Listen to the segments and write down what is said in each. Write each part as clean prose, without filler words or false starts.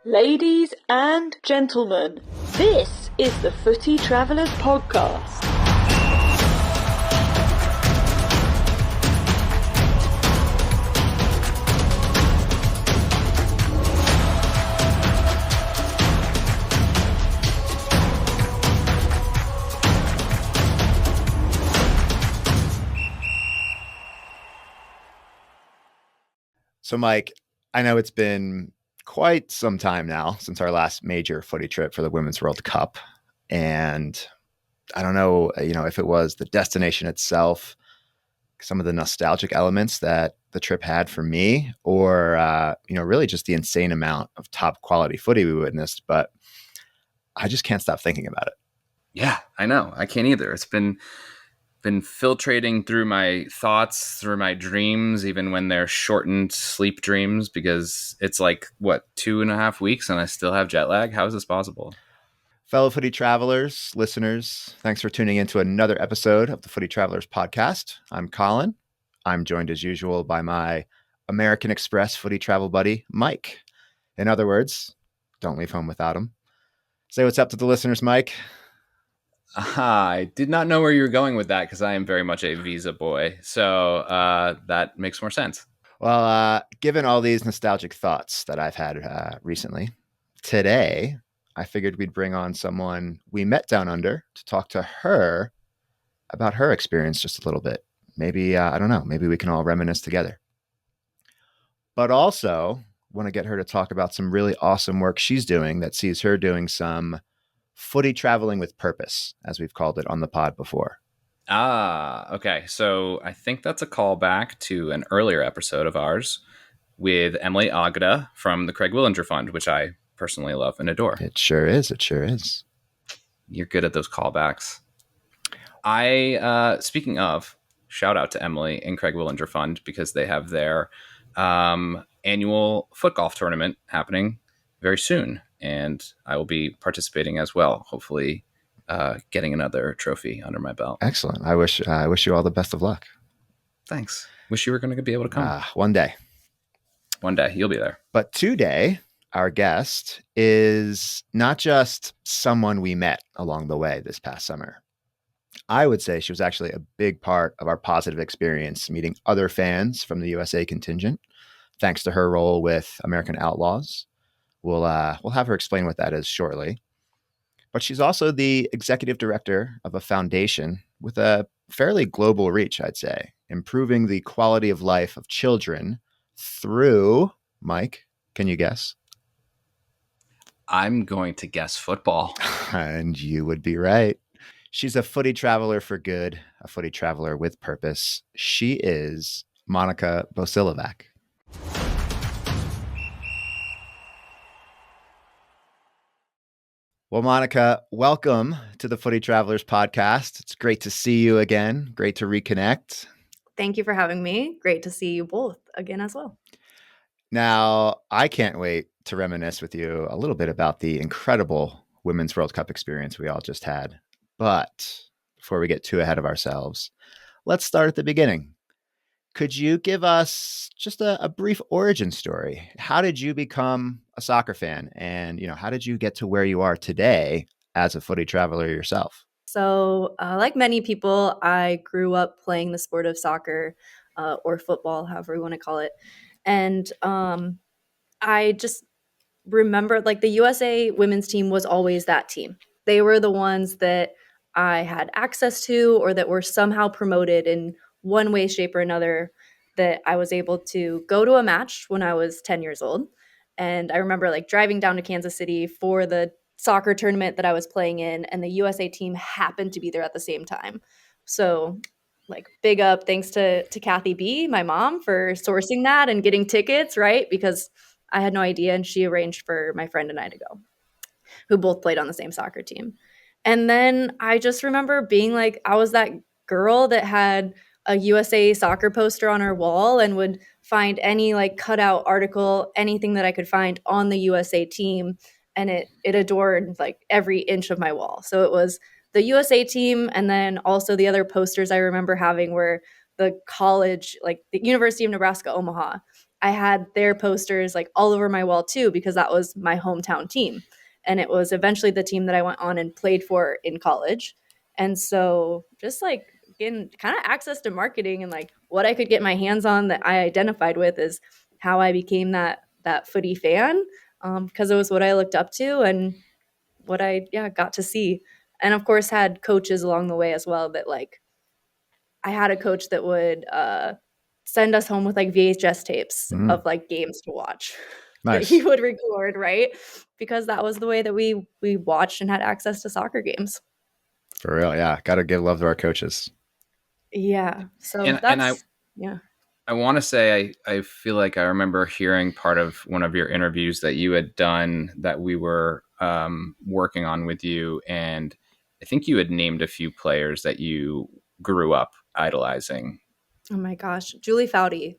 Ladies and gentlemen, this is the Footy Travellers podcast. So, Mike, I know it's been quite some time now since our last major footy trip for the Women's World Cup. And I don't know, if it was the destination itself, some of the nostalgic elements that the trip had for me, or, really just the insane amount of top quality footy we witnessed. But I just can't stop thinking about it. Yeah, I know. I can't either. It's been filtrating through my thoughts, through my dreams, even when they're shortened sleep dreams, because it's like, 2.5 weeks and I still have jet lag? How is this possible? Fellow footy travelers, listeners, thanks for tuning in to another episode of the Footy Travelers podcast. I'm Colin. I'm joined as usual by my American Express footy travel buddy, Mike. In other words, don't leave home without him. Say what's up to the listeners, Mike. I did not know where you were going with that because I am very much a visa boy. So that makes more sense. Well, given all these nostalgic thoughts that I've had recently, today I figured we'd bring on someone we met down under to talk to her about her experience just a little bit. Maybe, I don't know, maybe we can all reminisce together. But also want to get her to talk about some really awesome work she's doing that sees her doing some footy traveling with purpose, as we've called it on the pod before. Okay. So I think that's a callback to an earlier episode of ours with Emily Agda from the Craig Willinger Fund, which I personally love and adore. It sure is. It sure is. You're good at those callbacks. Speaking of, shout out to Emily and Craig Willinger Fund because they have their annual foot golf tournament happening very soon. And I will be participating as well, hopefully getting another trophy under my belt. Excellent. I wish you all the best of luck. Thanks. Wish you were going to be able to come. One day. One day. You'll be there. But today, our guest is not just someone we met along the way this past summer. I would say she was actually a big part of our positive experience meeting other fans from the USA contingent, thanks to her role with American Outlaws. We'll have her explain what that is shortly. But she's also the executive director of a foundation with a fairly global reach, I'd say, improving the quality of life of children through, Mike, can you guess? I'm going to guess football. And you would be right. She's a footy traveler for good, a footy traveler with purpose. She is Monica Bosiljevac. Well, Monica, welcome to the Footy Travelers podcast. It's great to see you again. Great to reconnect. Thank you for having me. Great to see you both again as well. Now, I can't wait to reminisce with you a little bit about the incredible Women's World Cup experience we all just had. But before we get too ahead of ourselves, let's start at the beginning. Could you give us just a brief origin story? How did you become a soccer fan? And, how did you get to where you are today as a footy traveler yourself? So like many people, I grew up playing the sport of soccer or football, however you want to call it. And I just remember the USA women's team was always that team. They were the ones that I had access to or that were somehow promoted in one way, shape, or another, that I was able to go to a match when I was 10 years old. And I remember driving down to Kansas City for the soccer tournament that I was playing in, and the USA team happened to be there at the same time. So big up, thanks to Kathy B, my mom, for sourcing that and getting tickets, right? Because I had no idea, and she arranged for my friend and I to go, who both played on the same soccer team. And then I just remember being I was that girl that had a USA soccer poster on her wall and would find any cutout article, anything that I could find on the USA team. And it adored every inch of my wall. So it was the USA team. And then also the other posters I remember having were the college, the University of Nebraska, Omaha. I had their posters like all over my wall too, because that was my hometown team. And it was eventually the team that I went on and played for in college. And so just like getting kind of access to marketing and like what I could get my hands on that I identified with is how I became that footy fan, because it was what I looked up to and what I got to see. And of course had coaches along the way as well that like I had a coach that would send us home with like VHS tapes of like games to watch that Nice. he would record, right? Because that was the way that we watched and had access to soccer games. For real, yeah. Got to give love to our coaches. Yeah. So I want to say I feel like I remember hearing part of one of your interviews that you had done that we were working on with you, and I think you had named a few players that you grew up idolizing. Oh my gosh, Julie Foudy.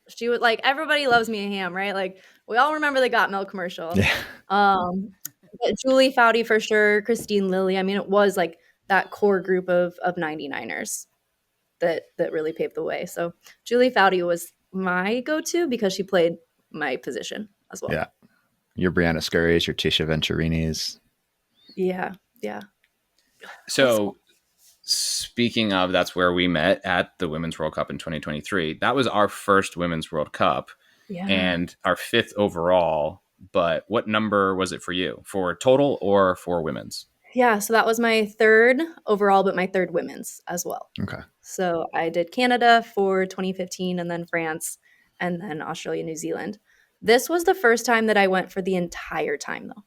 She would like everybody loves Mia Hamm, right? Like we all remember the Got Milk commercial. Yeah. But Julie Foudy for sure, Christine Lilly. I mean, it was like that core group of 99ers that really paved the way. So Julie Foudy was my go-to because she played my position as well. Yeah. Your Brianna Scurry's, your Tisha Venturini's. Yeah. So speaking of, that's where we met at the Women's World Cup in 2023. That was our first Women's World Cup and our 5th overall. But what number was it for you? For total or for women's? Yeah, so that was my 3rd overall, but my 3rd women's as well. Okay. So I did Canada for 2015 and then France and then Australia, New Zealand. This was the first time that I went for the entire time though,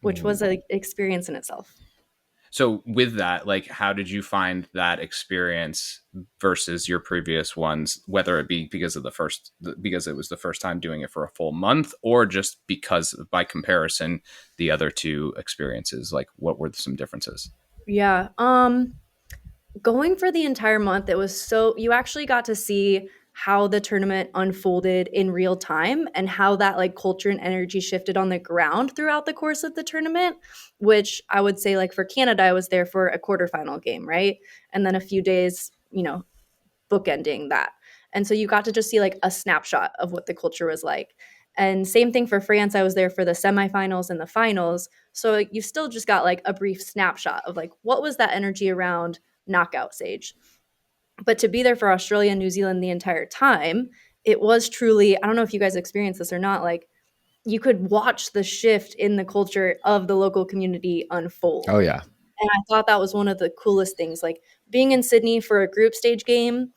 which was an experience in itself. So with that, like, how did you find that experience versus your previous ones, whether it be because it was the first time doing it for a full month, or just because by comparison, the other two experiences, like what were some differences? Yeah. Going for the entire month, it was you actually got to see how the tournament unfolded in real time and how that like culture and energy shifted on the ground throughout the course of the tournament, which I would say like for Canada, I was there for a quarterfinal game, right? And then a few days, bookending that. And so you got to just see like a snapshot of what the culture was like. And same thing for France, I was there for the semifinals and the finals. So you still just got like a brief snapshot of like, what was that energy around knockout stage? But to be there for Australia and New Zealand the entire time, it was truly, I don't know if you guys experienced this or not, like you could watch the shift in the culture of the local community unfold. Oh, yeah. And I thought that was one of the coolest things, like being in Sydney for a group stage game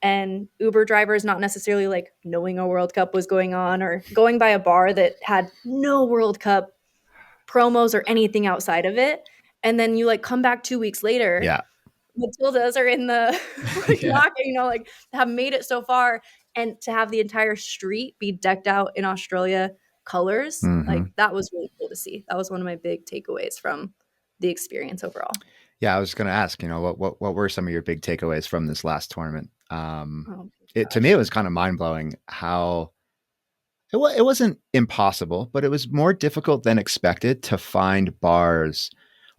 and Uber drivers not necessarily like knowing a World Cup was going on or going by a bar that had no World Cup promos or anything outside of it. And then you like come back 2 weeks later. Yeah. Matildas are in the like have made it so far, and to have the entire street be decked out in Australia colors, like that was really cool to see. That was one of my big takeaways from the experience overall. Yeah, I was going to ask, what were some of your big takeaways from this last tournament? To me, it was kind of mind blowing how it wasn't impossible, but it was more difficult than expected to find bars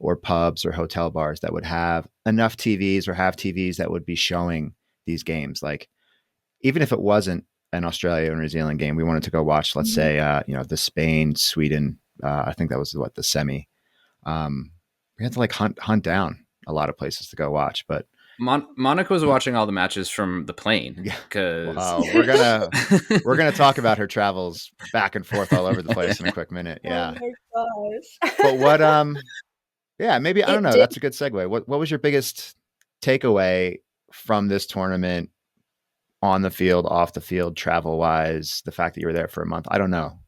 or pubs or hotel bars that would have enough TVs or have TVs that would be showing these games. Like, even if it wasn't an Australia or New Zealand game, we wanted to go watch, let's say, the Spain, Sweden, I think that was the semi. We had to like hunt down a lot of places to go watch, but Monica was watching all the matches from the plane because we're gonna talk about her travels back and forth all over the place in a quick minute. Yeah. Oh my gosh. But what maybe I don't know. That's a good segue. What was your biggest takeaway from this tournament, on the field, off the field, travel wise? The fact that you were there for a month. I don't know.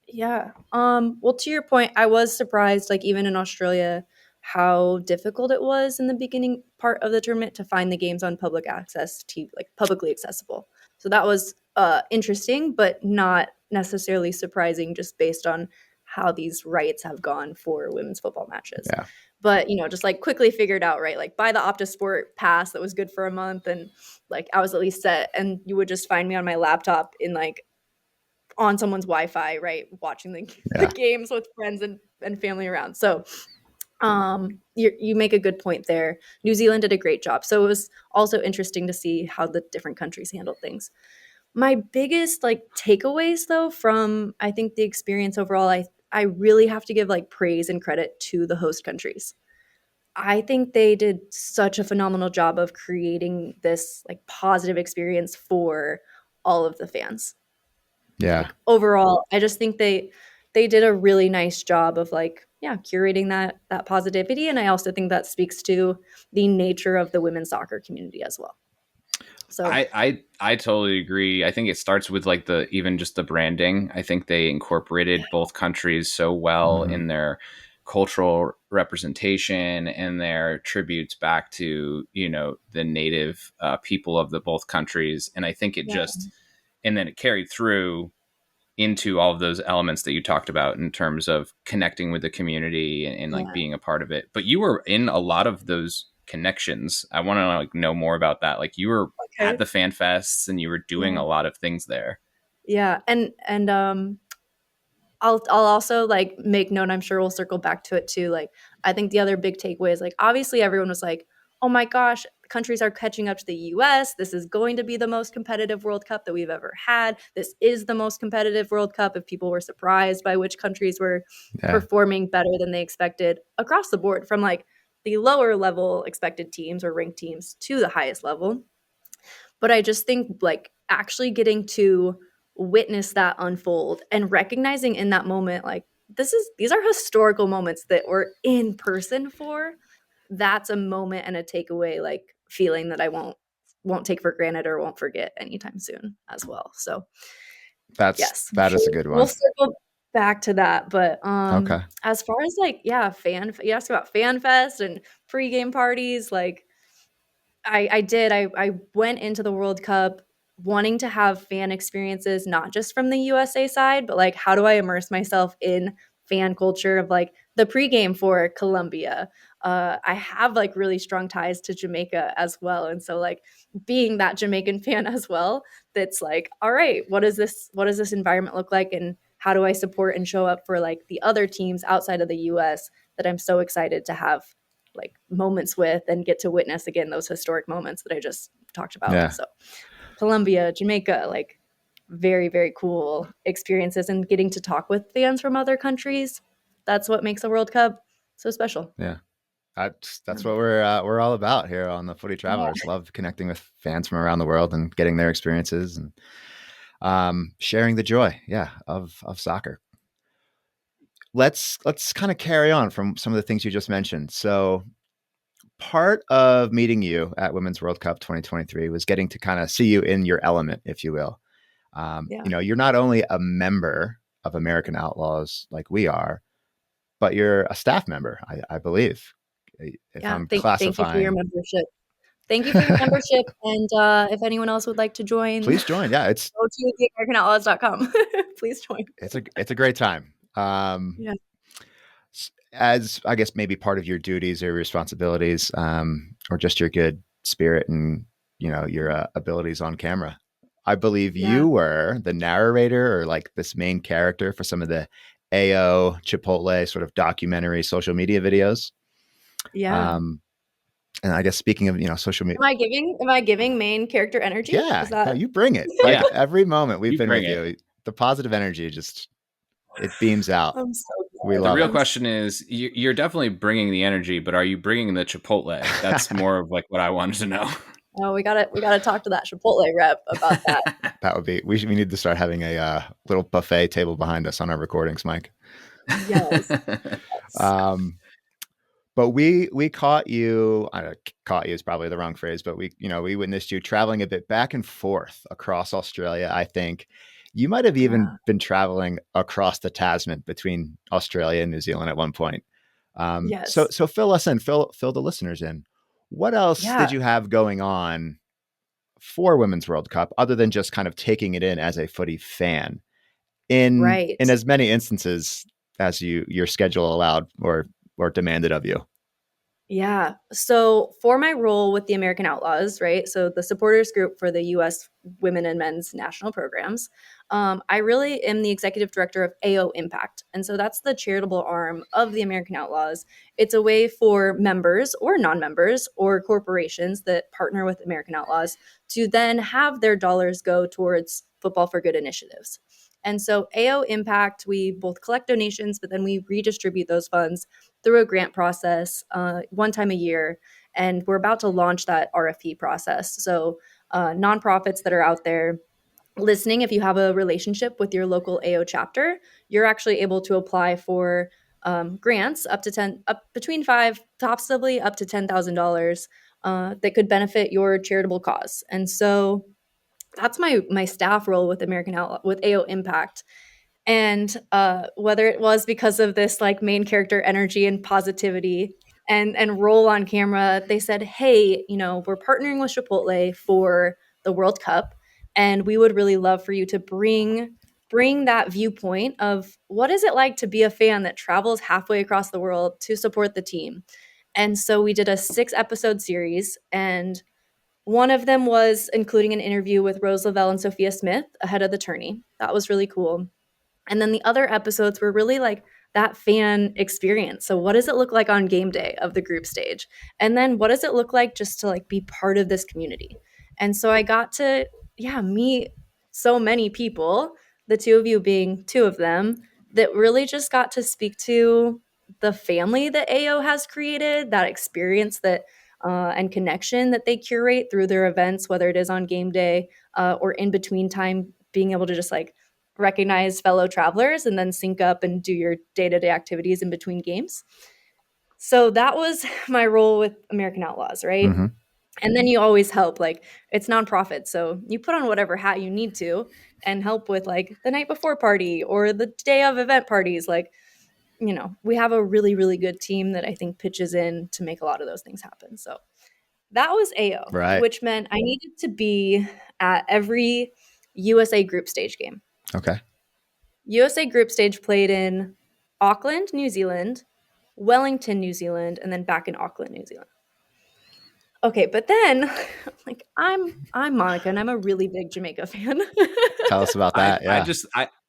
Yeah. Well, to your point, I was surprised, like even in Australia, how difficult it was in the beginning part of the tournament to find the games on public access TV, like publicly accessible. So that was interesting, but not necessarily surprising, just based on how these rights have gone for women's football matches. Yeah. But, just like quickly figured out, right? Like buy the Opta Sport pass that was good for a month. And like, I was at least set, and you would just find me on my laptop in like on someone's Wi-Fi, right? Watching the games with friends and family around. So you make a good point there. New Zealand did a great job. So it was also interesting to see how the different countries handled things. My biggest like takeaways though from I think the experience overall, I really have to give like praise and credit to the host countries. I think they did such a phenomenal job of creating this like positive experience for all of the fans. Yeah. Like overall, I just think they did a really nice job of like, yeah, curating that positivity. And I also think that speaks to the nature of the women's soccer community as well. So I totally agree. I think it starts with like even just the branding. I think they incorporated both countries so well in their cultural representation and their tributes back to, the native people of the both countries. And I think it and then it carried through into all of those elements that you talked about in terms of connecting with the community and like being a part of it. But you were in a lot of those connections. I want to like know more about that. Like you were at the fan fests and you were doing a lot of things there. Yeah. And I'll also like make note, I'm sure we'll circle back to it too. Like I think the other big takeaway is like obviously everyone was like, oh my gosh, countries are catching up to the US. This is going to be the most competitive World Cup that we've ever had. This is the most competitive World Cup. If people were surprised by which countries were performing better than they expected across the board, from like the lower level expected teams or ranked teams to the highest level. But I just think like actually getting to witness that unfold and recognizing in that moment, like these are historical moments that we're in person for. That's a moment and a takeaway, like feeling that I won't take for granted or won't forget anytime soon as well. So that is a good one. We'll circle back to that. But Okay. as far as like, you asked about Fan Fest and pregame parties, like I went into the World Cup wanting to have fan experiences, not just from the USA side, but like, how do I immerse myself in fan culture of like the pregame for Colombia? I have like really strong ties to Jamaica as well. And so like being that Jamaican fan as well, that's like, all right, what does this environment look like? And how do I support and show up for like the other teams outside of the US that I'm so excited to have like moments with and get to witness again those historic moments that I just talked about. Yeah. So Colombia, Jamaica, like very, very cool experiences, and getting to talk with fans from other countries. That's what makes a World Cup so special. Yeah. That's what we're all about here on the Footy Travelers. Love connecting with fans from around the world and getting their experiences and sharing the joy, of soccer. Let's kind of carry on from some of the things you just mentioned. So part of meeting you at Women's World Cup 2023 was getting to kind of see you in your element, if you will. You're not only a member of American Outlaws like we are, but you're a staff member, I believe. Thank you for your membership. Thank you for your membership. And if anyone else would like to join, please join. Yeah, go to theamericanoutlaws.com. Please join. It's a great time. As I guess maybe part of your duties or responsibilities, or just your good spirit and your abilities on camera. I believe you were the narrator or like this main character for some of the AO Chipotle sort of documentary social media videos. Yeah. And I guess speaking of social media, am I giving main character energy? Yeah, you bring it. Like every moment we've been with you, the positive energy it beams out. I'm so we the love real it. question is, you're definitely bringing the energy, but are you bringing the Chipotle? That's more of like what I wanted to know. Oh, we gotta talk to that Chipotle rep about that. That would be. We need to start having a little buffet table behind us on our recordings, Mike. Yes. But we caught you. Caught you is probably the wrong phrase, but we witnessed you traveling a bit back and forth across Australia. I think you might have even been traveling across the Tasman between Australia and New Zealand at one point. Yes. So fill us in, fill the listeners in. What else did you have going on for Women's World Cup other than just kind of taking it in as a footy fan in as many instances as your schedule allowed or demanded of you? Yeah. So for my role with the American Outlaws, right? So the supporters group for the US women and men's national programs. I really am the executive director of AO Impact. And so that's the charitable arm of the American Outlaws. It's a way for members or non-members or corporations that partner with American Outlaws to then have their dollars go towards Football for Good initiatives. And so AO Impact, we both collect donations, but then we redistribute those funds through a grant process one time a year. And we're about to launch that RFP process. So nonprofits that are out there listening, if you have a relationship with your local AO chapter, you're actually able to apply for grants up between $5,000, possibly up to $10,000 that could benefit your charitable cause. And so that's my staff role with AO Impact. And whether it was because of this like main character energy and positivity and role on camera, they said, hey, we're partnering with Chipotle for the World Cup, and we would really love for you to bring that viewpoint of what is it like to be a fan that travels halfway across the world to support the team. And so we did a 6-episode series, and one of them was including an interview with Rose Lavelle and Sophia Smith ahead of the tourney. That was really cool. And then the other episodes were really like that fan experience. So what does it look like on game day of the group stage? And then what does it look like just to like be part of this community? And so I got to, meet so many people, the two of you being two of them, that really just got to speak to the family that AO has created, that experience that and connection that they curate through their events, whether it is on game day or in between time, being able to just like recognize fellow travelers and then sync up and do your day-to-day activities in between games. So that was my role with American Outlaws, right? Mm-hmm. And then you always help, like it's nonprofit. So you put on whatever hat you need to and help with like the night before party or the day of event parties. Like, we have a really, really good team that I think pitches in to make a lot of those things happen. So that was AO, Right. which meant I needed to be at every USA group stage game. Okay. USA group stage played in Auckland, New Zealand, Wellington, New Zealand, and then back in Auckland, New Zealand. Okay, but then like I'm Monica and I'm a really big Jamaica fan. Tell us about that.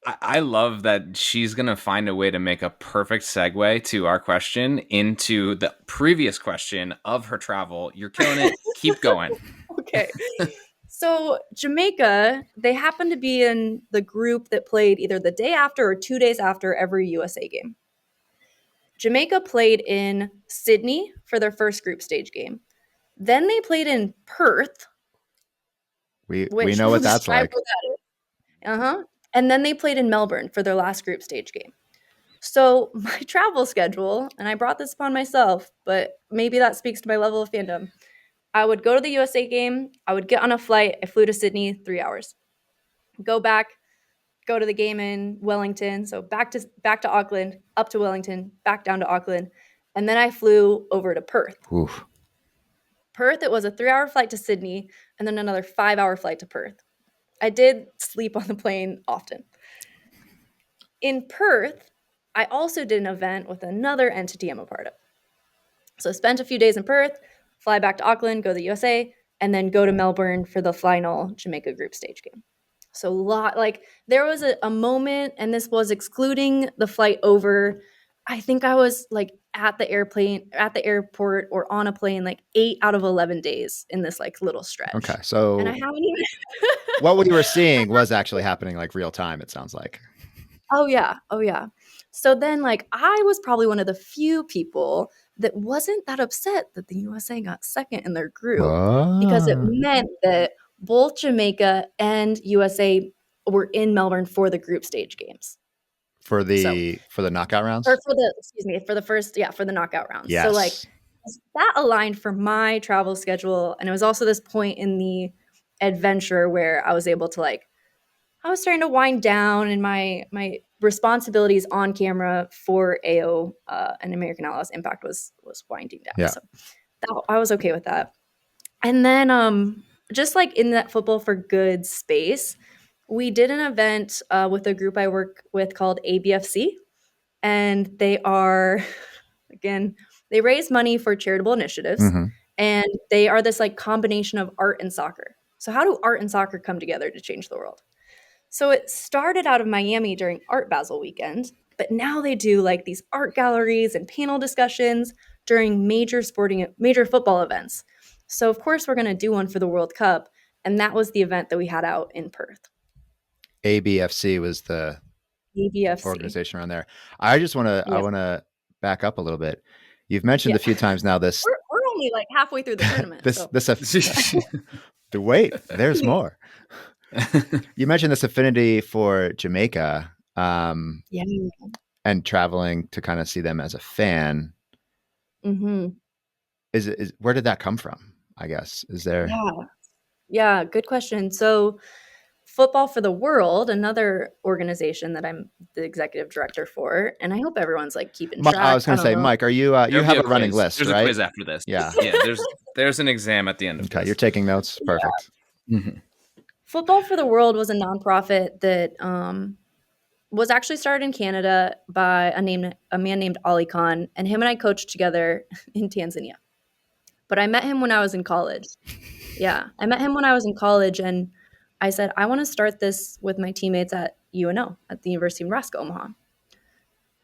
I love that she's going to find a way to make a perfect segue to our question into the previous question of her travel. You're killing it. Keep going. Okay. So Jamaica, they happen to be in the group that played either the day after or 2 days after every USA game. Jamaica played in Sydney for their first group stage game. Then they played in Perth. We know what that's like. And then they played in Melbourne for their last group stage game. So my travel schedule, and I brought this upon myself, but maybe that speaks to my level of fandom. I would go to the USA game. I would get on a flight. I flew to Sydney, 3 hours. Go back, go to the game in Wellington. So back to Auckland, up to Wellington, back down to Auckland. And then I flew over to Perth. Oof. Perth, it was a 3-hour flight to Sydney and then another 5-hour flight to Perth. I did sleep on the plane often. In Perth, I also did an event with another entity I'm a part of. So I spent a few days in Perth, fly back to Auckland, go to the USA, and then go to Melbourne for the final Jamaica group stage game. So there was a moment, and this was excluding the flight over. I think I was like at the airport or on a plane like 8 out of 11 days in this like little stretch. Okay. So and I haven't even what we were seeing was actually happening like real time, it sounds like. Oh yeah. So then like I was probably one of the few people that wasn't that upset that the USA got second in their group because it meant that both Jamaica and USA were in Melbourne for the group stage games. For the knockout rounds? Or for the knockout rounds. Yes. So like that aligned for my travel schedule. And it was also this point in the adventure where I was able to I was starting to wind down and my responsibilities on camera for AO and American Outlaws Impact was winding down. Yeah. So I was okay with that. And then just like in that Football for Good space, we did an event with a group I work with called ABFC. And they are, again, they raise money for charitable initiatives. Mm-hmm. And they are this like combination of art and soccer. So how do art and soccer come together to change the world? So it started out of Miami during Art Basel weekend, but now they do like these art galleries and panel discussions during major football events. So of course we're going to do one for the World Cup, and that was the event that we had out in Perth. ABFC was the ABFC organization around there. I just want to, Yeah. I want to back up a little bit. You've mentioned a few times now this, We're only like halfway through the tournament. wait, there's more. You mentioned this affinity for Jamaica, and traveling to kind of see them as a fan. Mm-hmm. Is where did that come from? I guess is there? Yeah, good question. So, Football for the World, another organization that I'm the executive director for, and I hope everyone's like keeping track. I was going to say, Mike, are you? You have a running list, There's right? a quiz after this. Yeah. There's an exam at the end of this. Okay, you're taking notes. Perfect. Yeah. Mm-hmm. Football for the World was a nonprofit that was actually started in Canada by a man named Ali Khan, and him and I coached together in Tanzania. But I met him when I was in college. Yeah, I met him when I was in college, and I said, I want to start this with my teammates at UNO, at the University of Nebraska, Omaha.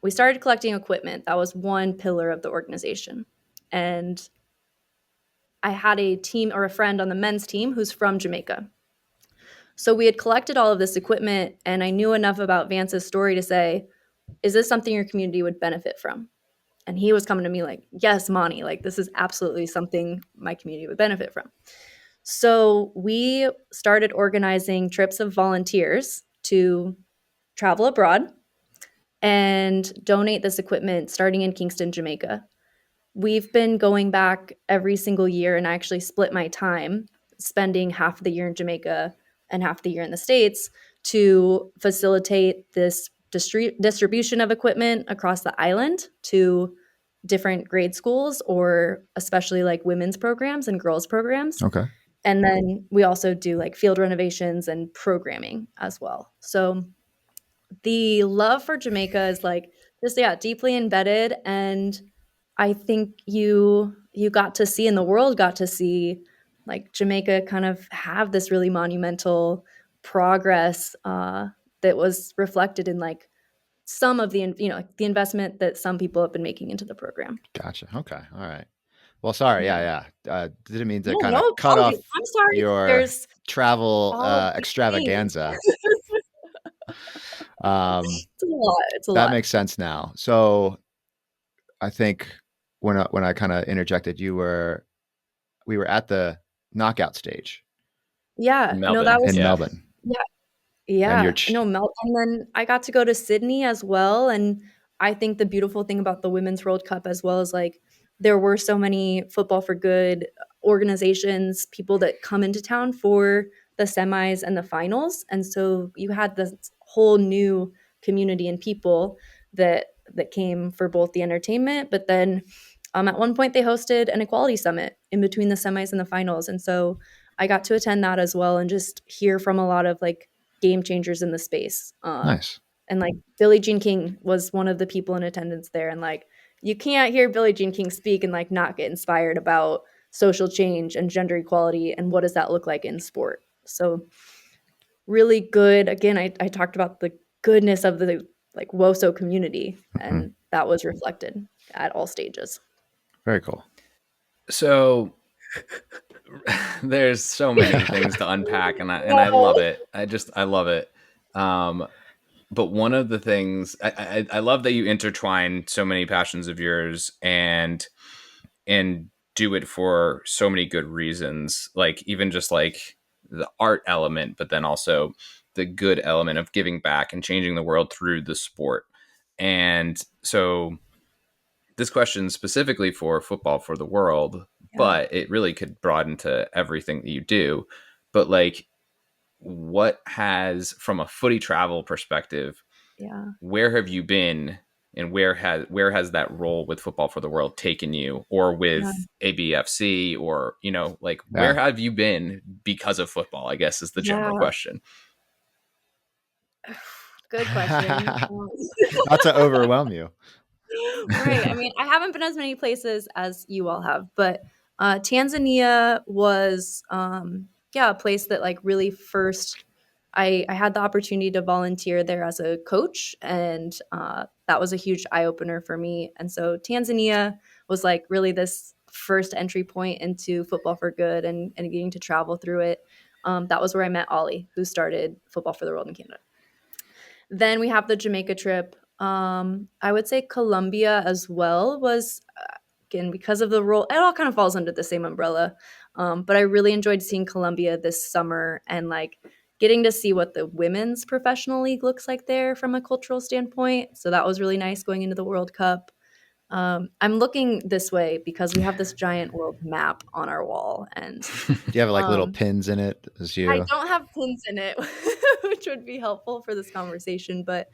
We started collecting equipment. That was one pillar of the organization. And I had a team or a friend on the men's team who's from Jamaica. So we had collected all of this equipment, and I knew enough about Vance's story to say, is this something your community would benefit from? And he was coming to me like, yes, Monty, like this is absolutely something my community would benefit from. So we started organizing trips of volunteers to travel abroad and donate this equipment starting in Kingston, Jamaica. We've been going back every single year, and I actually split my time spending half the year in Jamaica and half the year in the States to facilitate this distribution of equipment across the island to different grade schools, or especially like women's programs and girls programs. Okay. And then we also do like field renovations and programming as well. So the love for Jamaica is like just, deeply embedded. And I think you got to see, and the world got to see, like Jamaica kind of have this really monumental progress that was reflected in like some of the, the investment that some people have been making into the program. Gotcha. Okay. All right. Well, sorry. Yeah. Didn't mean to kind of cut off your travel extravaganza. It's a lot. That makes sense now. So I think when I kind of interjected, we were at the knockout stage. Yeah. Melbourne. No, that was in Melbourne. Yeah. Melbourne. And then I got to go to Sydney as well. And I think the beautiful thing about the Women's World Cup as well is like there were so many Football for Good organizations, people that come into town for the semis and the finals. And so you had this whole new community and people that came for both the entertainment, but then at one point they hosted an equality summit in between the semis and the finals. And so I got to attend that as well and just hear from a lot of like game changers in the space. Nice. And like Billie Jean King was one of the people in attendance there. And like, you can't hear Billie Jean King speak and like not get inspired about social change and gender equality and what does that look like in sport. So really good. Again, I talked about the goodness of the like WOSO community, and that was reflected at all stages. Very cool. So there's so many things to unpack, and I love it. I love it. But one of the things I love that you intertwine so many passions of yours and do it for so many good reasons. Like even just like the art element, but then also the good element of giving back and changing the world through the sport. And so this question specifically for Football for the World, but it really could broaden to everything that you do. But like, what has, from a footy travel perspective, where have you been, and where has that role with Football for the World taken you, or with ABFC, or where have you been because of football, I guess is the general question. Good question. Not to overwhelm you. Right. I mean, I haven't been as many places as you all have, but Tanzania was a place that like really first I had the opportunity to volunteer there as a coach, and that was a huge eye opener for me. And so Tanzania was like really this first entry point into football for good, and getting to travel through it. That was where I met Ollie, who started Football for the World in Canada. Then we have the Jamaica trip. I would say Colombia as well was, again, because of the role, it all kind of falls under the same umbrella. But I really enjoyed seeing Colombia this summer, and like getting to see what the women's professional league looks like there from a cultural standpoint. So that was really nice going into the World Cup. I'm looking this way because we have this giant world map on our wall, and Do you have like little um, pins in it as I you? don't have pins in it, which would be helpful for this conversation. But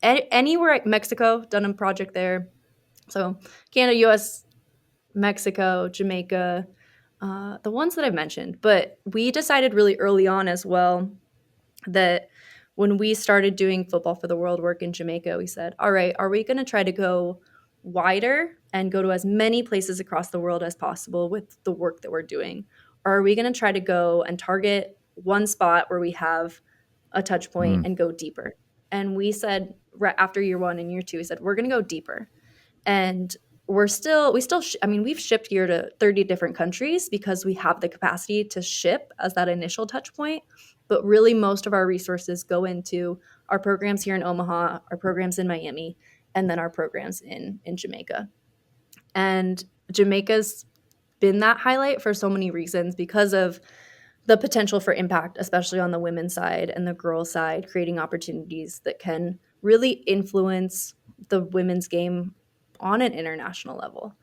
anywhere, Mexico, done a project there. So Canada, US, Mexico, Jamaica, the ones that I've mentioned. But we decided really early on as well that when we started doing Football for the World work in Jamaica, we said, all right, are we going to try to go wider and go to as many places across the world as possible with the work that we're doing? Or are we going to try to go and target one spot where we have a touch point and go deeper? And we said, right after year 1 and year 2, we said, we're going to go deeper. And we've shipped gear to 30 different countries because we have the capacity to ship as that initial touch point. But really, most of our resources go into our programs here in Omaha, our programs in Miami, and then our programs in Jamaica. And Jamaica's been that highlight for so many reasons because of the potential for impact, especially on the women's side and the girls' side, creating opportunities that can really influence the women's game on an international level.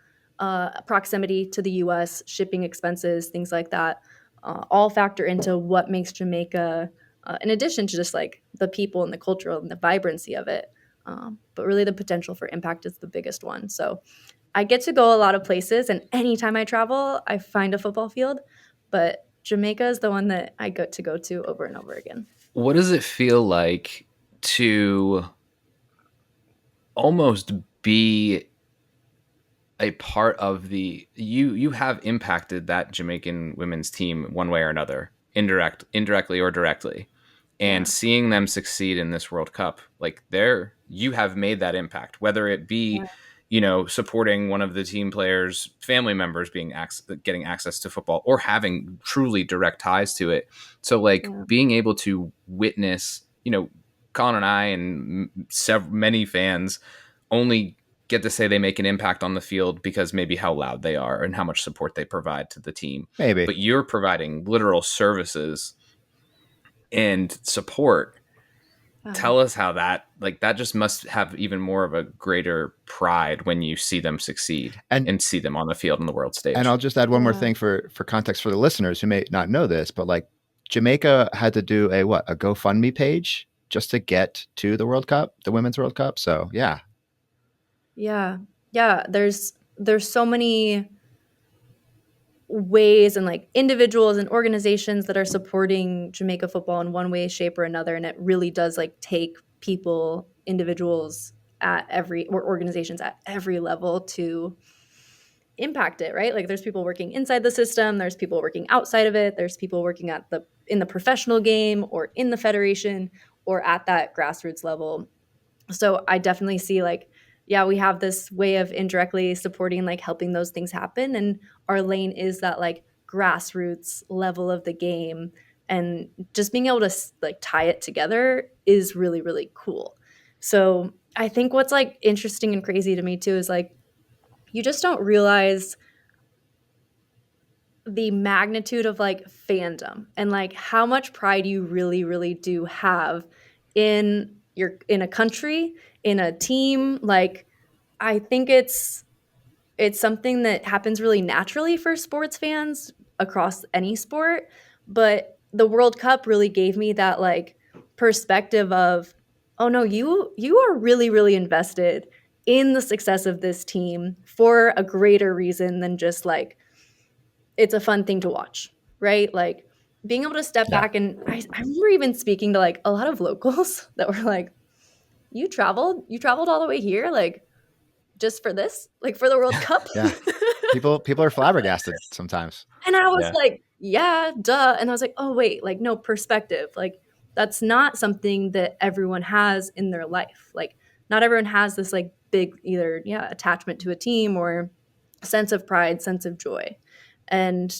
Proximity to the US, shipping expenses, things like that, all factor into what makes Jamaica, in addition to just like the people and the cultural and the vibrancy of it. But really, the potential for impact is the biggest one. So I get to go a lot of places, and anytime I travel, I find a football field. But Jamaica is the one that I get to go to over and over again. What does it feel like to almost be a part of you have impacted that Jamaican women's team one way or another, indirectly or directly, and seeing them succeed in this World Cup, like you have made that impact, whether it be supporting one of the team players' family members getting access to football, or having truly direct ties to it. So like being able to witness, Colin and I and many fans only get to say they make an impact on the field because maybe how loud they are and how much support they provide to the team. Maybe. But you're providing literal services and support. Tell us how that just must have even more of a greater pride when you see them succeed and see them on the field on the world stage. And I'll just add one more thing for context for the listeners who may not know this, but like Jamaica had to do a GoFundMe page just to get to the World Cup, the Women's World Cup. So yeah. There's so many ways and like individuals and organizations that are supporting Jamaica football in one way, shape, or another, and it really does like take people, individuals or organizations at every level to impact it, right? Like there's people working inside the system, there's people working outside of it, there's people working in the professional game or in the federation or at that grassroots level. So I definitely see like, we have this way of indirectly supporting, like helping those things happen. And our lane is that like grassroots level of the game, and just being able to like tie it together is really, really cool. So I think what's like interesting and crazy to me too is like, you just don't realize the magnitude of like fandom and like how much pride you really, really do have in a country, in a team. Like, I think it's something that happens really naturally for sports fans across any sport. But the World Cup really gave me that like perspective of, oh no, you are really, really invested in the success of this team for a greater reason than just like, it's a fun thing to watch, right? Like being able to step back, and I remember even speaking to like a lot of locals that were like, you traveled all the way here, like just for this, like for the World Cup. People are flabbergasted sometimes. And I was like, yeah, duh. And I was like, oh, wait, like, no, perspective. Like, that's not something that everyone has in their life. Like, not everyone has this, like, big either, attachment to a team or sense of pride, sense of joy. And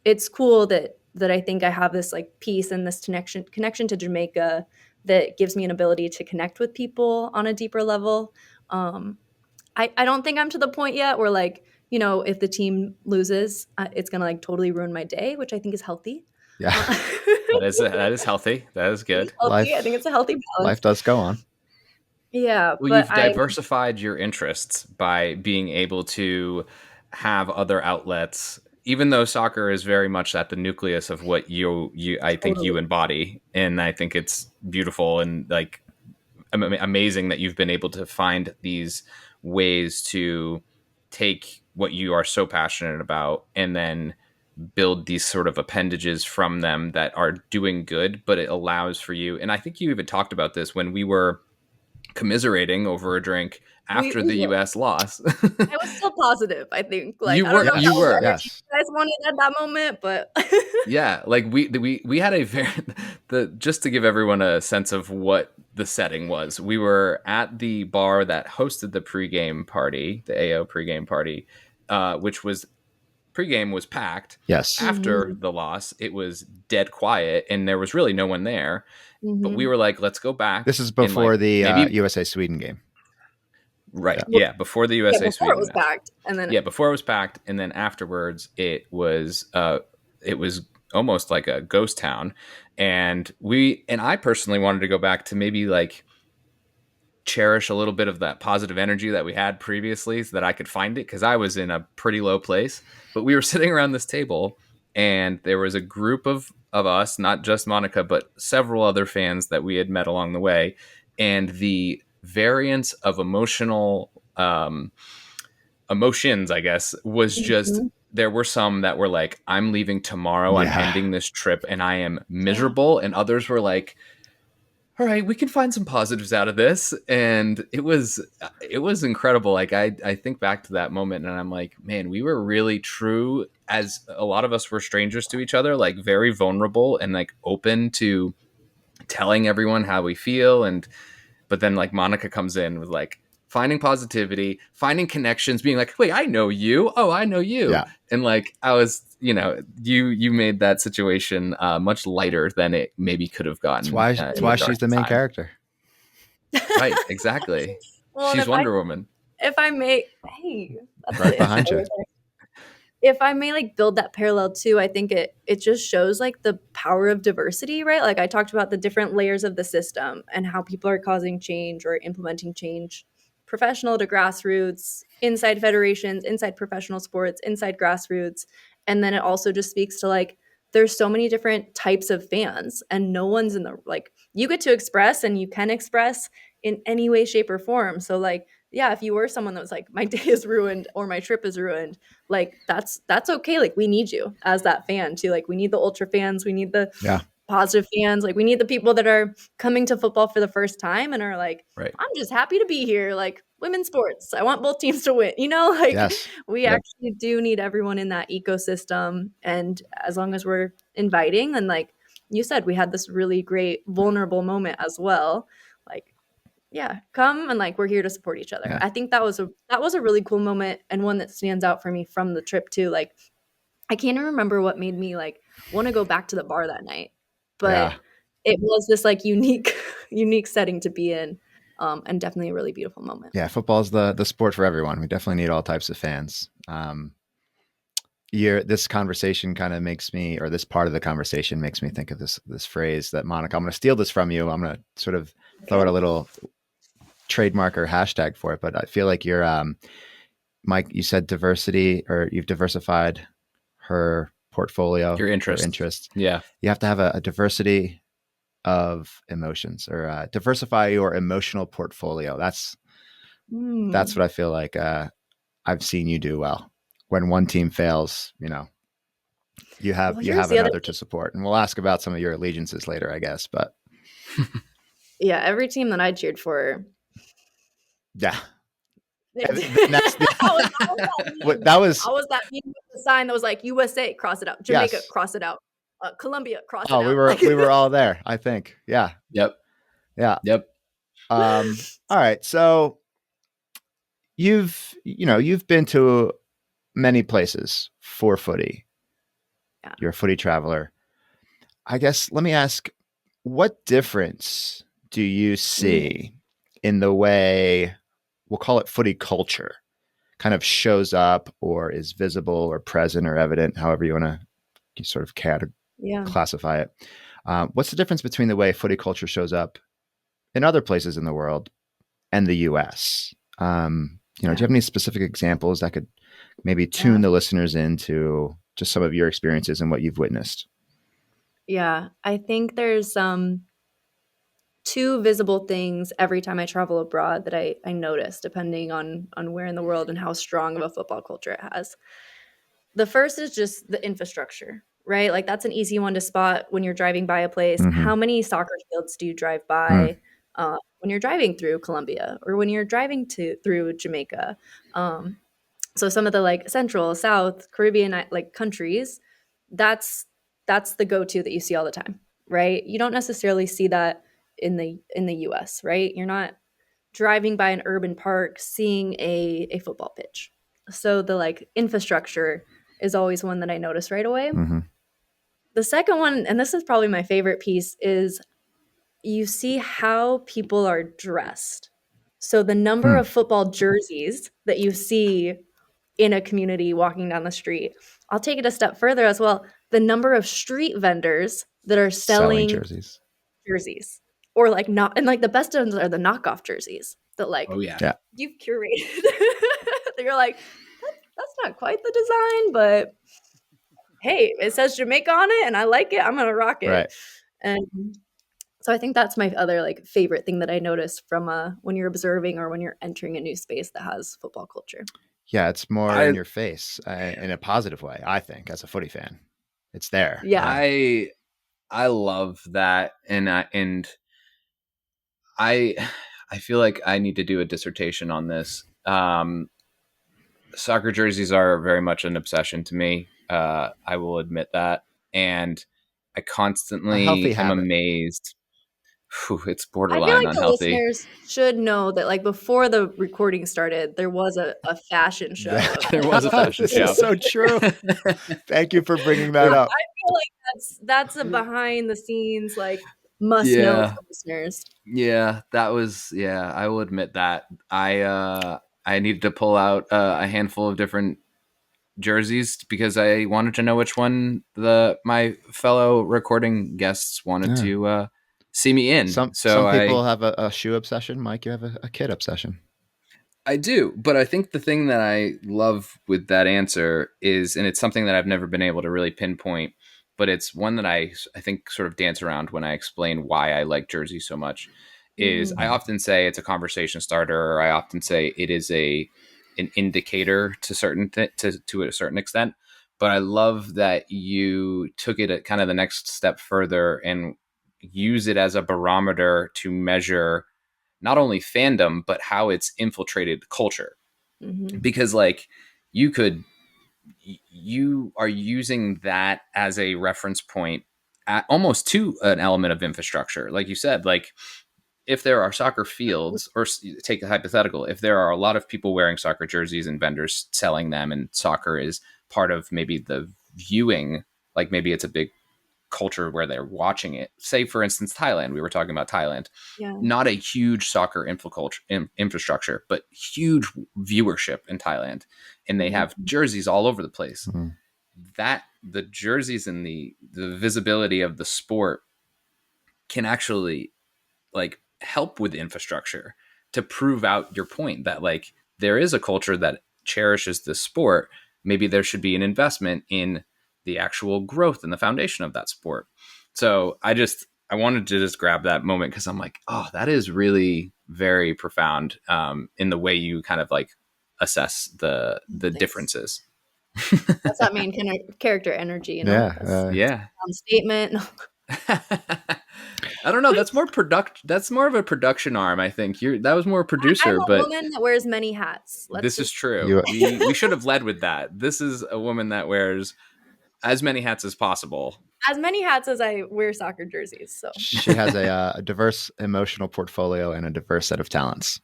it's cool that I think I have this, like, peace and this connection to Jamaica that gives me an ability to connect with people on a deeper level. I don't think I'm to the point yet where, like, if the team loses, it's going to, like, totally ruin my day, which I think is healthy. Yeah. That is healthy. That is good. Healthy. I think it's a healthy balance. Life does go on. Yeah. Well, you've diversified your interests by being able to have other outlets, even though soccer is very much at the nucleus of what I think you embody. And I think it's beautiful and, like, amazing that you've been able to find these ways to take what you are so passionate about and then build these sort of appendages from them that are doing good, but it allows for you. And I think you even talked about this when we were commiserating over a drink after the US loss. I was still positive, I think. Like, you I don't know you were. Yes. You guys wanted at that moment, but yeah, like we had a just to give everyone a sense of what the setting was. We were at the bar that hosted the pregame party, the AO pregame party, which was pregame was packed. Yes. After the loss, it was dead quiet and there was really no one there. But we were like, let's go back. This is before the USA Sweden game. Right. Yeah. Before the USA Sweden. Before it was packed. And then before it was packed. And then afterwards it was almost like a ghost town. And I personally wanted to go back to maybe, like, cherish a little bit of that positive energy that we had previously so that I could find it, because I was in a pretty low place. But we were sitting around this table and there was a group of us, not just Monica, but several other fans that we had met along the way. And the variance of emotions, I guess, was just, there were some that were like, I'm leaving tomorrow. I'm ending this trip and I am miserable. And others were like, all right, we can find some positives out of this. And it was incredible. Like, I think back to that moment and I'm like, man, we were really true, as a lot of us were strangers to each other, like very vulnerable and, like, open to telling everyone how we feel. But then, like, Monica comes in with, like, finding positivity, finding connections, being like, wait, I know you. Oh, I know you. Yeah. And, like, I was, you made that situation much lighter than it maybe could have gotten. That's why she's the main character. Right, exactly. Well, she's Wonder Woman. If I may, right behind you. If I may, like, build that parallel too, I think it just shows, like, the power of diversity, right? Like, I talked about the different layers of the system and how people are causing change or implementing change, professional to grassroots, inside federations, inside professional sports, inside grassroots. And then it also just speaks to, like, there's so many different types of fans and no one's in the, like, you get to express and you can express in any way, shape, or form. So, like, yeah, if you were someone that was like, my day is ruined or my trip is ruined, like, that's okay. Like, we need you as that fan too. Like, we need the ultra fans. We need the positive fans. Like, we need the people that are coming to football for the first time and are like, right, I'm just happy to be here. Like, women's sports, I want both teams to win, like, we actually do need everyone in that ecosystem. And as long as we're inviting, and like you said, we had this really great vulnerable moment as well. Like, come and, like, we're here to support each other. I think that was a really cool moment, and one that stands out for me from the trip too. Like, I can't even remember what made me, like, want to go back to the bar that night, but it was this, like, unique setting to be in, and definitely a really beautiful moment. Yeah, football is the sport for everyone. We definitely need all types of fans. This conversation kind of makes me, or this part of the conversation makes me think of this phrase that, Monica, I'm going to steal this from you. I'm going to sort of throw out a little trademark or hashtag for it, but I feel like you're, Mike, you said diversity, or you've diversified her portfolio, your interest. Yeah. You have to have a diversity of emotions, or diversify your emotional portfolio. That's what I feel like I've seen you do well. When one team fails, you have another to support. And we'll ask about some of your allegiances later, I guess, but yeah, every team that I cheered for. Yeah. That's How was that was. How was that meme with the sign that was like USA, cross it out, Jamaica, Yes. cross it out, Colombia, cross it Oh, out. we were all there, I think. Yeah. Yep. Yeah. Yep. All right. So you've been to many places for footy. Yeah. You're a footy traveler. I guess let me ask, what difference do you see in the way, we'll call it footy culture, kind of shows up or is visible or present or evident, however you want to sort of classify it. What's the difference between the way footy culture shows up in other places in the world and the US? Do you have any specific examples that could maybe tune the listeners into just some of your experiences and what you've witnessed? Yeah, I think there's two visible things every time I travel abroad that I notice, depending on where in the world and how strong of a football culture it has. The first is just the infrastructure, right? Like that's an easy one to spot when you're driving by a place. Mhm. How many soccer fields do you drive by when you're driving through Colombia or when you're driving through Jamaica? So some of the like Central, South, Caribbean like countries, that's the go-to that you see all the time, right? You don't necessarily see that in the US, right? You're not driving by an urban park seeing a football pitch. So the like infrastructure is always one that I notice right away. Mhm. The second one, and this is probably my favorite piece, is you see how people are dressed. So the number of football jerseys that you see in a community walking down the street. I'll take it a step further as well. The number of street vendors that are selling jerseys. Or like not, and like the best ones are the knockoff jerseys that like you've curated. You're like, that's not quite the design, but hey, it says Jamaica on it and I like it. I'm gonna rock it. Right. And so I think that's my other like favorite thing that I notice from when you're observing or when you're entering a new space that has football culture. Yeah, it's more in your face in a positive way, I think, as a footy fan. It's there. Yeah. I love that. And I feel like I need to do a dissertation on this. Soccer jerseys are very much an obsession to me. I will admit that. And I constantly am amazed. Whew, it's borderline I feel like unhealthy. The listeners should know that, like, before the recording started, there was a fashion show. There was a fashion show. This is so true. Thank you for bringing that up. I feel like that's a behind the scenes, like, must know for listeners. Yeah, that was, I will admit that. I needed to pull out a handful of different jerseys because I wanted to know which one my fellow recording guests wanted to see me in. Some people have a shoe obsession. Mike, you have a kid obsession. I do, but I think the thing that I love with that answer is, and it's something that I've never been able to really pinpoint, but it's one that I think sort of dance around when I explain why I like jerseys so much, is I often say it's a conversation starter, or I often say it is an indicator to to a certain extent. But I love that you took it at kind of the next step further and use it as a barometer to measure not only fandom, but how it's infiltrated culture. Because like you are using that as a reference point almost to an element of infrastructure. Like you said, like if there are soccer fields, or take a hypothetical, if there are a lot of people wearing soccer jerseys and vendors selling them, and soccer is part of maybe the viewing, like maybe it's a big culture where they're watching it. Say, for instance, Thailand. We were talking about Thailand. Yeah. Not a huge soccer infrastructure, but huge viewership in Thailand. And they have jerseys all over the place. Mm-hmm. That the jerseys and the visibility of the sport can actually like help with infrastructure to prove out your point that like there is a culture that cherishes this sport. Maybe there should be an investment in the actual growth and the foundation of that sport. So I wanted to just grab that moment because I'm like, oh, that is really very profound in the way you kind of like assess the differences. That's that main character energy, you know? Yeah. Statement. I don't know. That's more That's more of a production arm. I think that was more producer. I'm a but woman that wears many hats. This is true. We should have led with that. This is a woman that wears as many hats as possible. As many hats as I wear soccer jerseys. So she has a diverse emotional portfolio and a diverse set of talents.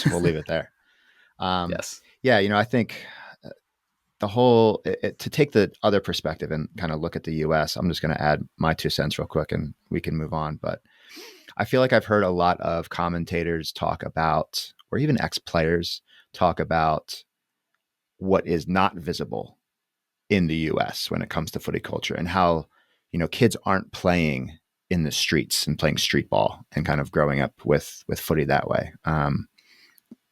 We'll leave it there. Yes. Yeah. I think the whole, to take the other perspective and kind of look at the US, I'm just going to add my 2 cents real quick and we can move on. But I feel like I've heard a lot of commentators talk about, or even ex-players talk about what is not visible in the US when it comes to footy culture, and how, kids aren't playing in the streets and playing street ball and kind of growing up with footy that way.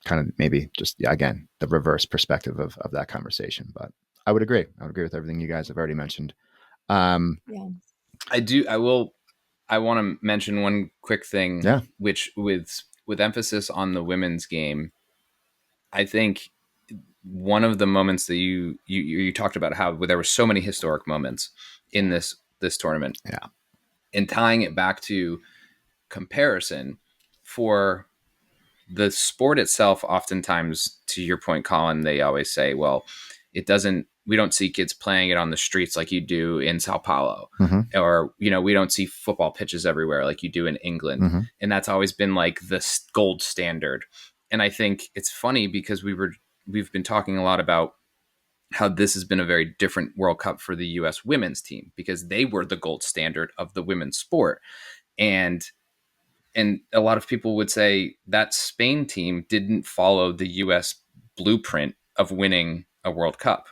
Kind of maybe just, again, the reverse perspective of that conversation. But I would agree. I would agree with everything you guys have already mentioned. yeah. I want to mention one quick thing, which with emphasis on the women's game, I think one of the moments that you talked about, how there were so many historic moments in this tournament, and tying it back to comparison for the sport itself. Oftentimes, to your point, Colin, they always say, well, we don't see kids playing it on the streets like you do in Sao Paulo, or, we don't see football pitches everywhere like you do in England. And that's always been like the gold standard. And I think it's funny because we've been talking a lot about how this has been a very different World Cup for the US women's team, because they were the gold standard of the women's sport. And a lot of people would say that Spain team didn't follow the US blueprint of winning a World Cup.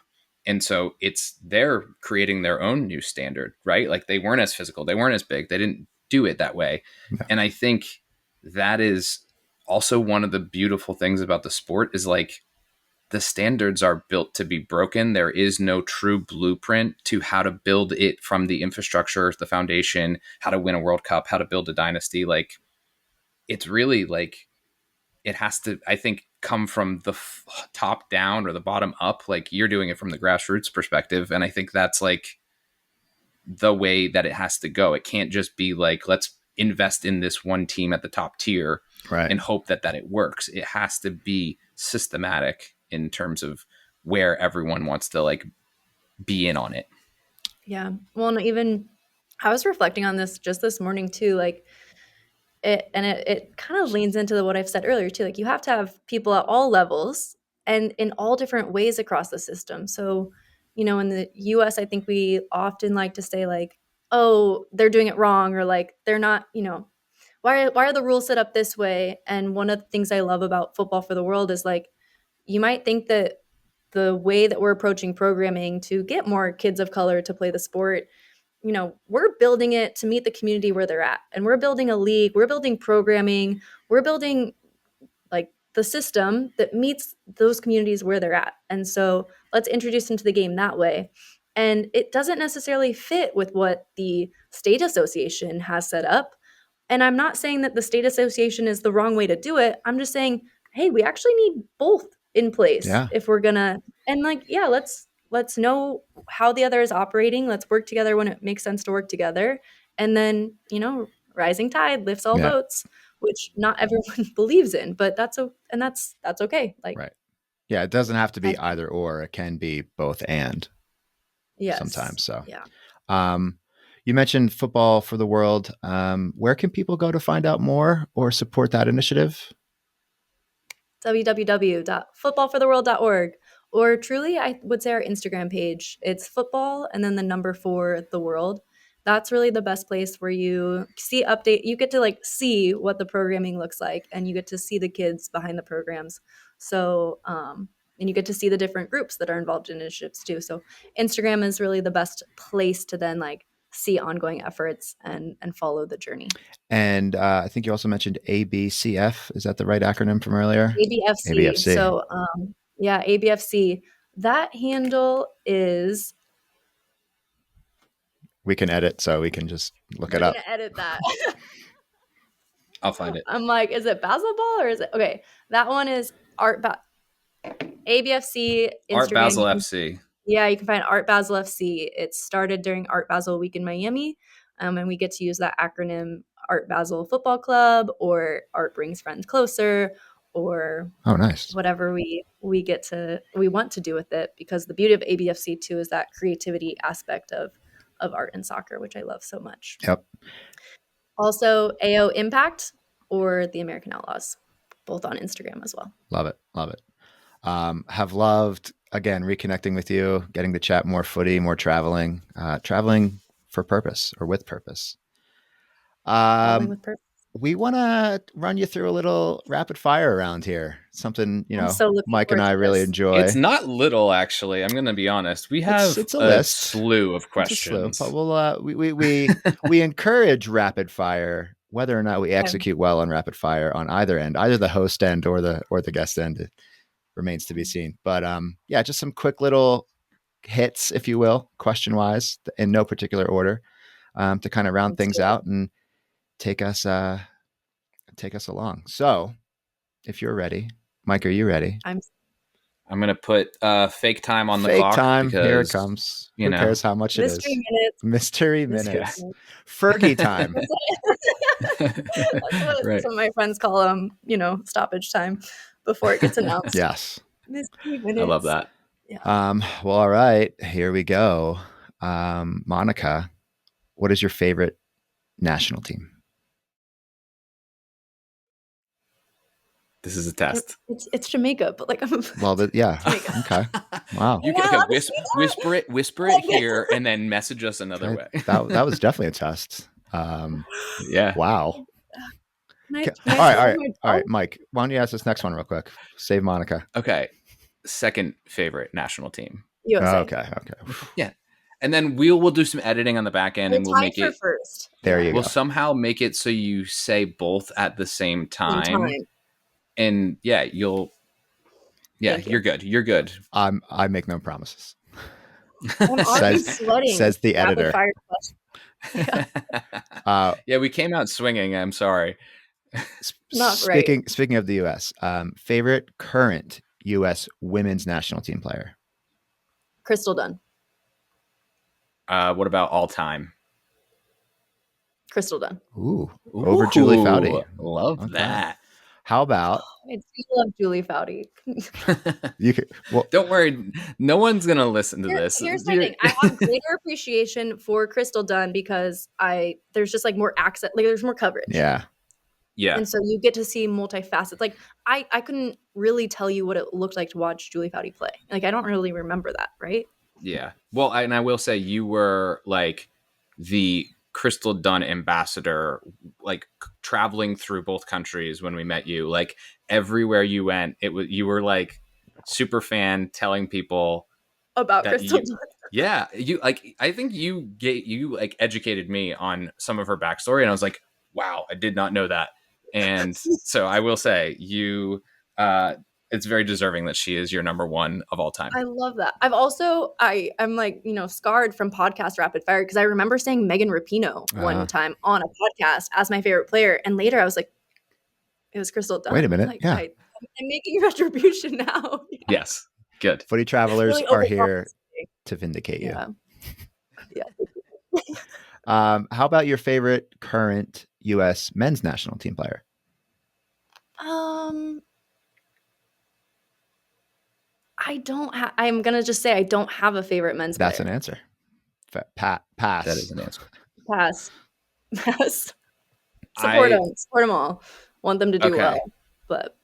And so they're creating their own new standard, right? Like, they weren't as physical, they weren't as big, they didn't do it that way. No. And I think that is also one of the beautiful things about the sport, is like, the standards are built to be broken. There is no true blueprint to how to build it from the infrastructure, the foundation, how to win a World Cup, how to build a dynasty. Like, it's really like, it has to, I think, come from the top down or the bottom up. Like, you're doing it from the grassroots perspective. And I think that's like the way that it has to go. It can't just be like, let's invest in this one team at the top tier, right, and hope that it works. It has to be systematic in terms of where everyone wants to like be in on it. Yeah. Well, and even I was reflecting on this just this morning too, like it kind of leans into what I've said earlier too. Like, you have to have people at all levels and in all different ways across the system. So, in the US, I think we often like to say like, oh, they're doing it wrong, or like, they're not, why are the rules set up this way? And one of the things I love about Football for the World is like, you might think that the way that we're approaching programming to get more kids of color to play the sport, we're building it to meet the community where they're at. And we're building a league, we're building programming, we're building like the system that meets those communities where they're at. And so let's introduce them to the game that way. And it doesn't necessarily fit with what the state association has set up. And I'm not saying that the state association is the wrong way to do it. I'm just saying, hey, we actually need both in place if we're gonna, and like, let's know how the other is operating. Let's work together when it makes sense to work together. And then, rising tide lifts all boats, which not everyone believes in, but that's okay. Like, right. Yeah. It doesn't have to be either or. It can be both and sometimes. So, you mentioned Football for the World. Where can people go to find out more or support that initiative? www.footballfortheworld.org, or truly, I would say our Instagram page. It's football and then the number 4 the world. That's really the best place where you see update. You get to like see what the programming looks like, and you get to see the kids behind the programs. So, and you get to see the different groups that are involved in initiatives too. So Instagram is really the best place to then like see ongoing efforts and follow the journey. And I think you also mentioned ABCF. Is that the right acronym from earlier? ABFC. So, ABFC. That handle is... We can edit, so we can just look it up. I'm going to edit that. I'll find it. I'm like, is it Basil Ball or is it... Okay, that one is ABFC. Instagram. Art Basel FC. Yeah, you can find Art Basel FC. It started during Art Basel Week in Miami, and we get to use that acronym Art Basel Football Club or Art Brings Friends Closer or Oh, nice. whatever we want to do with it, because the beauty of ABFC too is that creativity aspect of art and soccer, which I love so much. Yep. Also AO Impact or the American Outlaws, both on Instagram as well. Love it. Love it. Have loved, again, reconnecting with you, getting to chat more footy, more traveling for purpose or with purpose. Traveling with purpose. We want to run you through a little rapid fire around here. Something, I'm so looking Mike and forward I to really this. enjoy. It's not little, actually. I'm going to be honest. We have It's a a list. slew of It's a questions. slew, but we encourage rapid fire. Whether or not we execute well on rapid fire on either end, either the host end or the guest end, it remains to be seen. But yeah, just some quick little hits, if you will, question wise, in no particular order, to kind of round things out and take us along. So, if you're ready, Mike, are you ready? I'm going to put fake time on the Fake clock. time. Because, here it comes. Who cares how much it is? Mystery minutes. Fergie time. That's Right. what my friends call stoppage time before it gets announced. Yes. Mystery minutes. I love that. Yeah. Well, all right, here we go. Monica, what is your favorite national team? This is a test. It's Jamaica, but like Yeah. Jamaica. Okay. Wow. You can whisper it here and then message us another way. That was definitely a test. Yeah. Wow. All All right, Mike, why don't you ask this next one real quick? Save Monica. Okay. Second favorite national team. USA. Okay. Yeah. And then we'll do some editing on the back end and we'll make it first. There you We'll go. somehow make it so you say both at the same time. And yeah, you're good. You're good. I make no promises. I'm already sweating. Says the editor. Yeah, we came out swinging. I'm sorry. Speaking of the U.S., favorite current U.S. women's national team player? Crystal Dunn. What about all time? Crystal Dunn. Ooh, over Julie Foudy. Love that. How about? I do love Julie Foudy. Don't worry, no one's gonna listen to this. Here's my thing: I have greater appreciation for Crystal Dunn because there's just like more accent, like there's more coverage. Yeah. And so you get to see multifacets. Like I couldn't really tell you what it looked like to watch Julie Foudy play. Like I don't really remember that, right? Yeah. Well, and I will say you were like the Crystal Dunn ambassador, like traveling through both countries when we met you. Like everywhere you went, you were like super fan, telling people about Crystal Dunn. Yeah, I think you like educated me on some of her backstory, and I was like, wow, I did not know that. And so I will say you. It's very deserving that she is your number one of all time. I love that. I'm like, scarred from podcast rapid fire because I remember saying Megan Rapinoe one time on a podcast as my favorite player. And later I was like, it was Crystal Dunn. Wait a minute. Like, yeah. I'm making retribution now. Yeah. Yes. Good. Footy travelers really are here to vindicate you. Yeah. How about your favorite current U.S. men's national team player? I'm going to just say I don't have a favorite men's player. That's an answer. Pass. That is an answer. Pass. Support them all. Want them to do well. But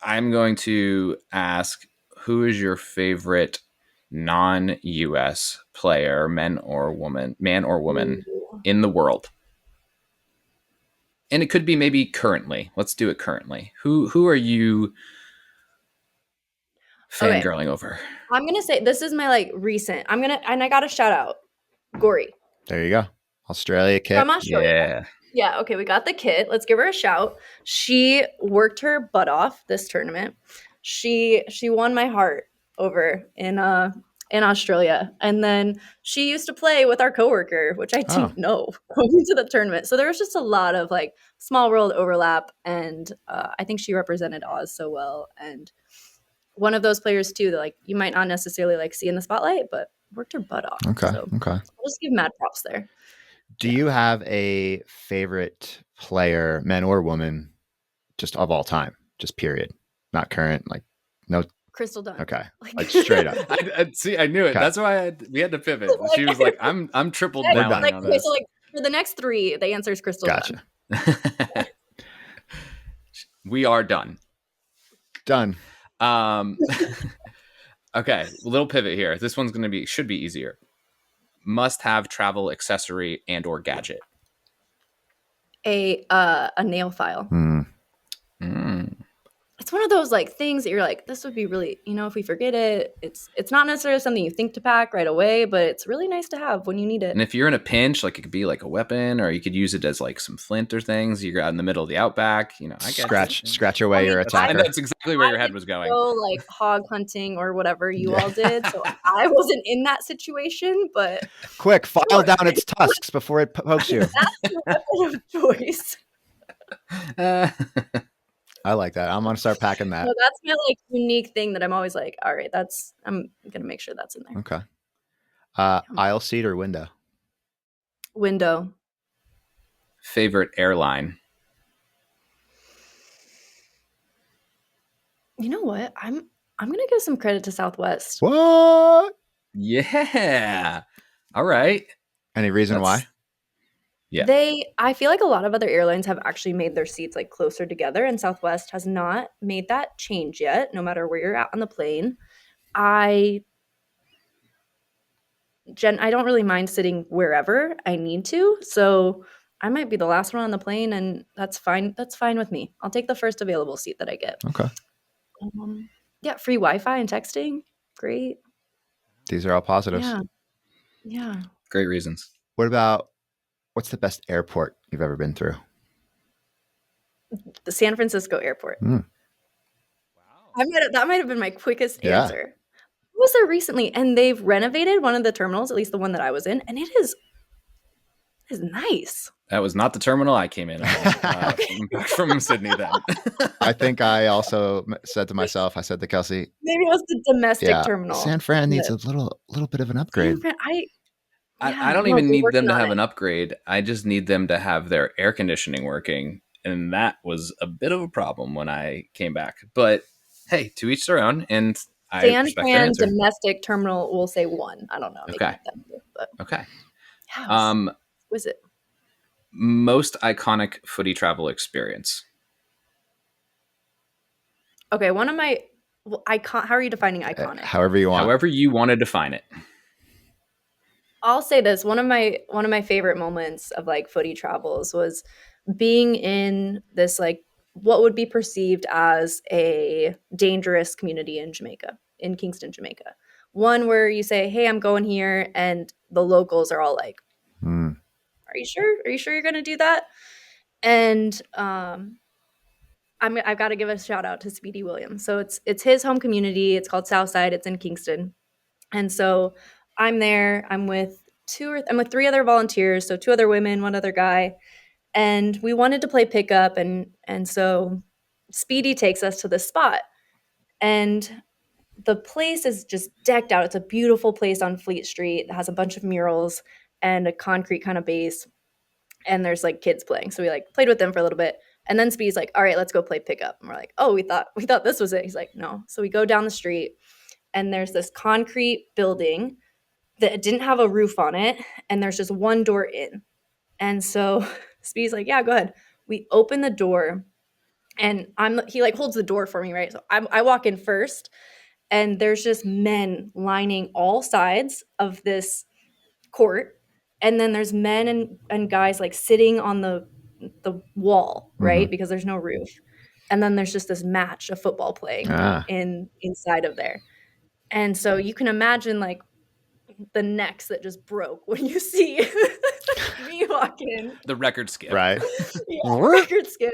I'm going to ask, who is your favorite non-US player, man or woman, in the world? And it could be maybe currently. Let's do it currently. Who are you fangirling over? I'm gonna say this is my recent. And I got a shout out, Gory. There you go, Australia kit. From Australia. Yeah. Okay, we got the kit. Let's give her a shout. She worked her butt off this tournament. She won my heart over in Australia, and then she used to play with our coworker, which I didn't know going into the tournament. So there was just a lot of small world overlap, and I think she represented Oz so well. And one of those players too that you might not necessarily see in the spotlight, but worked her butt off. Okay. So okay. I'll just give mad props there. Do you have a favorite player, men or woman, just of all time? Just period. Not current, like no. Crystal Dunn. Okay. Like straight up. I see. I knew it. Okay. That's why we had to pivot. She was like, "I'm triple Yeah, down done. on okay, this." so like for the next 3, the answer is Crystal Gotcha. Dunn. We are done. Done. Okay, little pivot here. This one's should be easier. Must have travel accessory and or gadget. A nail file. Mm. It's one of those like things that you're like, this would be really, if we forget it, it's not necessarily something you think to pack right away, but it's really nice to have when you need it. And if you're in a pinch, like it could be like a weapon, or you could use it as like some flint or things. You're out in the middle of the outback, I guess. Scratch away your attacker. And that's exactly where your head was going. Go like hog hunting or whatever you all did. So I wasn't in that situation, but Quick, file down its tusks before it pokes you. that's the weapon of choice. I like that. I'm gonna start packing that. So that's my like unique thing that I'm always like, all right, I'm gonna make sure that's in there. Okay. Aisle seat or window? Window. Favorite airline? You know what? I'm gonna give some credit to Southwest. What? Yeah. All right. Any reason why? Yeah. I feel like a lot of other airlines have actually made their seats like closer together, and Southwest has not made that change yet, no matter where you're at on the plane. I don't really mind sitting wherever I need to, so I might be the last one on the plane, and that's fine. That's fine with me. I'll take the first available seat that I get. Okay. Yeah, free Wi-Fi and texting. Great. These are all positives. Yeah. Great reasons. What's the best airport you've ever been through? The San Francisco airport. Wow. That might have been my quickest answer. I was there recently, and they've renovated one of the terminals, at least the one that I was in, and it is nice. That was not the terminal I came in on, from Sydney then. I think I also said to myself, I said to Kelsey, maybe it was the domestic terminal. San Fran needs a little bit of an upgrade. I don't even need them to have an upgrade. I just need them to have their air conditioning working. And that was a bit of a problem when I came back. But hey, to each their own. And I San Fran domestic terminal will say 1. I don't know. Okay. But okay. Yeah, was it? Most iconic footy travel experience. Okay, one of my how are you defining iconic? However you want. However you want to define it. I'll say this. One of my favorite moments of like footy travels was being in this like what would be perceived as a dangerous community in Jamaica, in Kingston, Jamaica. One where you say, "Hey, I'm going here," and the locals are all like, "Are you sure? Are you sure you're going to do that?" And I've got to give a shout out to Speedy Williams. So it's his home community. It's called Southside. It's in Kingston, and so I'm there. I'm with 3 other volunteers. So 2 other women, 1 other guy. And we wanted to play pickup. And so Speedy takes us to this spot. And the place is just decked out. It's a beautiful place on Fleet Street. It has a bunch of murals and a concrete kind of base. And there's like kids playing. So we like played with them for a little bit. And then Speedy's like, all right, let's go play pickup. And we're like, oh, we thought this was it. He's like, no. So we go down the street and there's this concrete building that didn't have a roof on it, and there's just 1 door in. And so Speedy's like, yeah, go ahead. We open the door, and he like holds the door for me, right? So I walk in first, and there's just men lining all sides of this court, and then there's men and guys like sitting on the wall, right? Because there's no roof. And then there's just this match of football playing inside of there. And so you can imagine like the necks that just broke when you see me walk in. The record skip. Right. Record skip.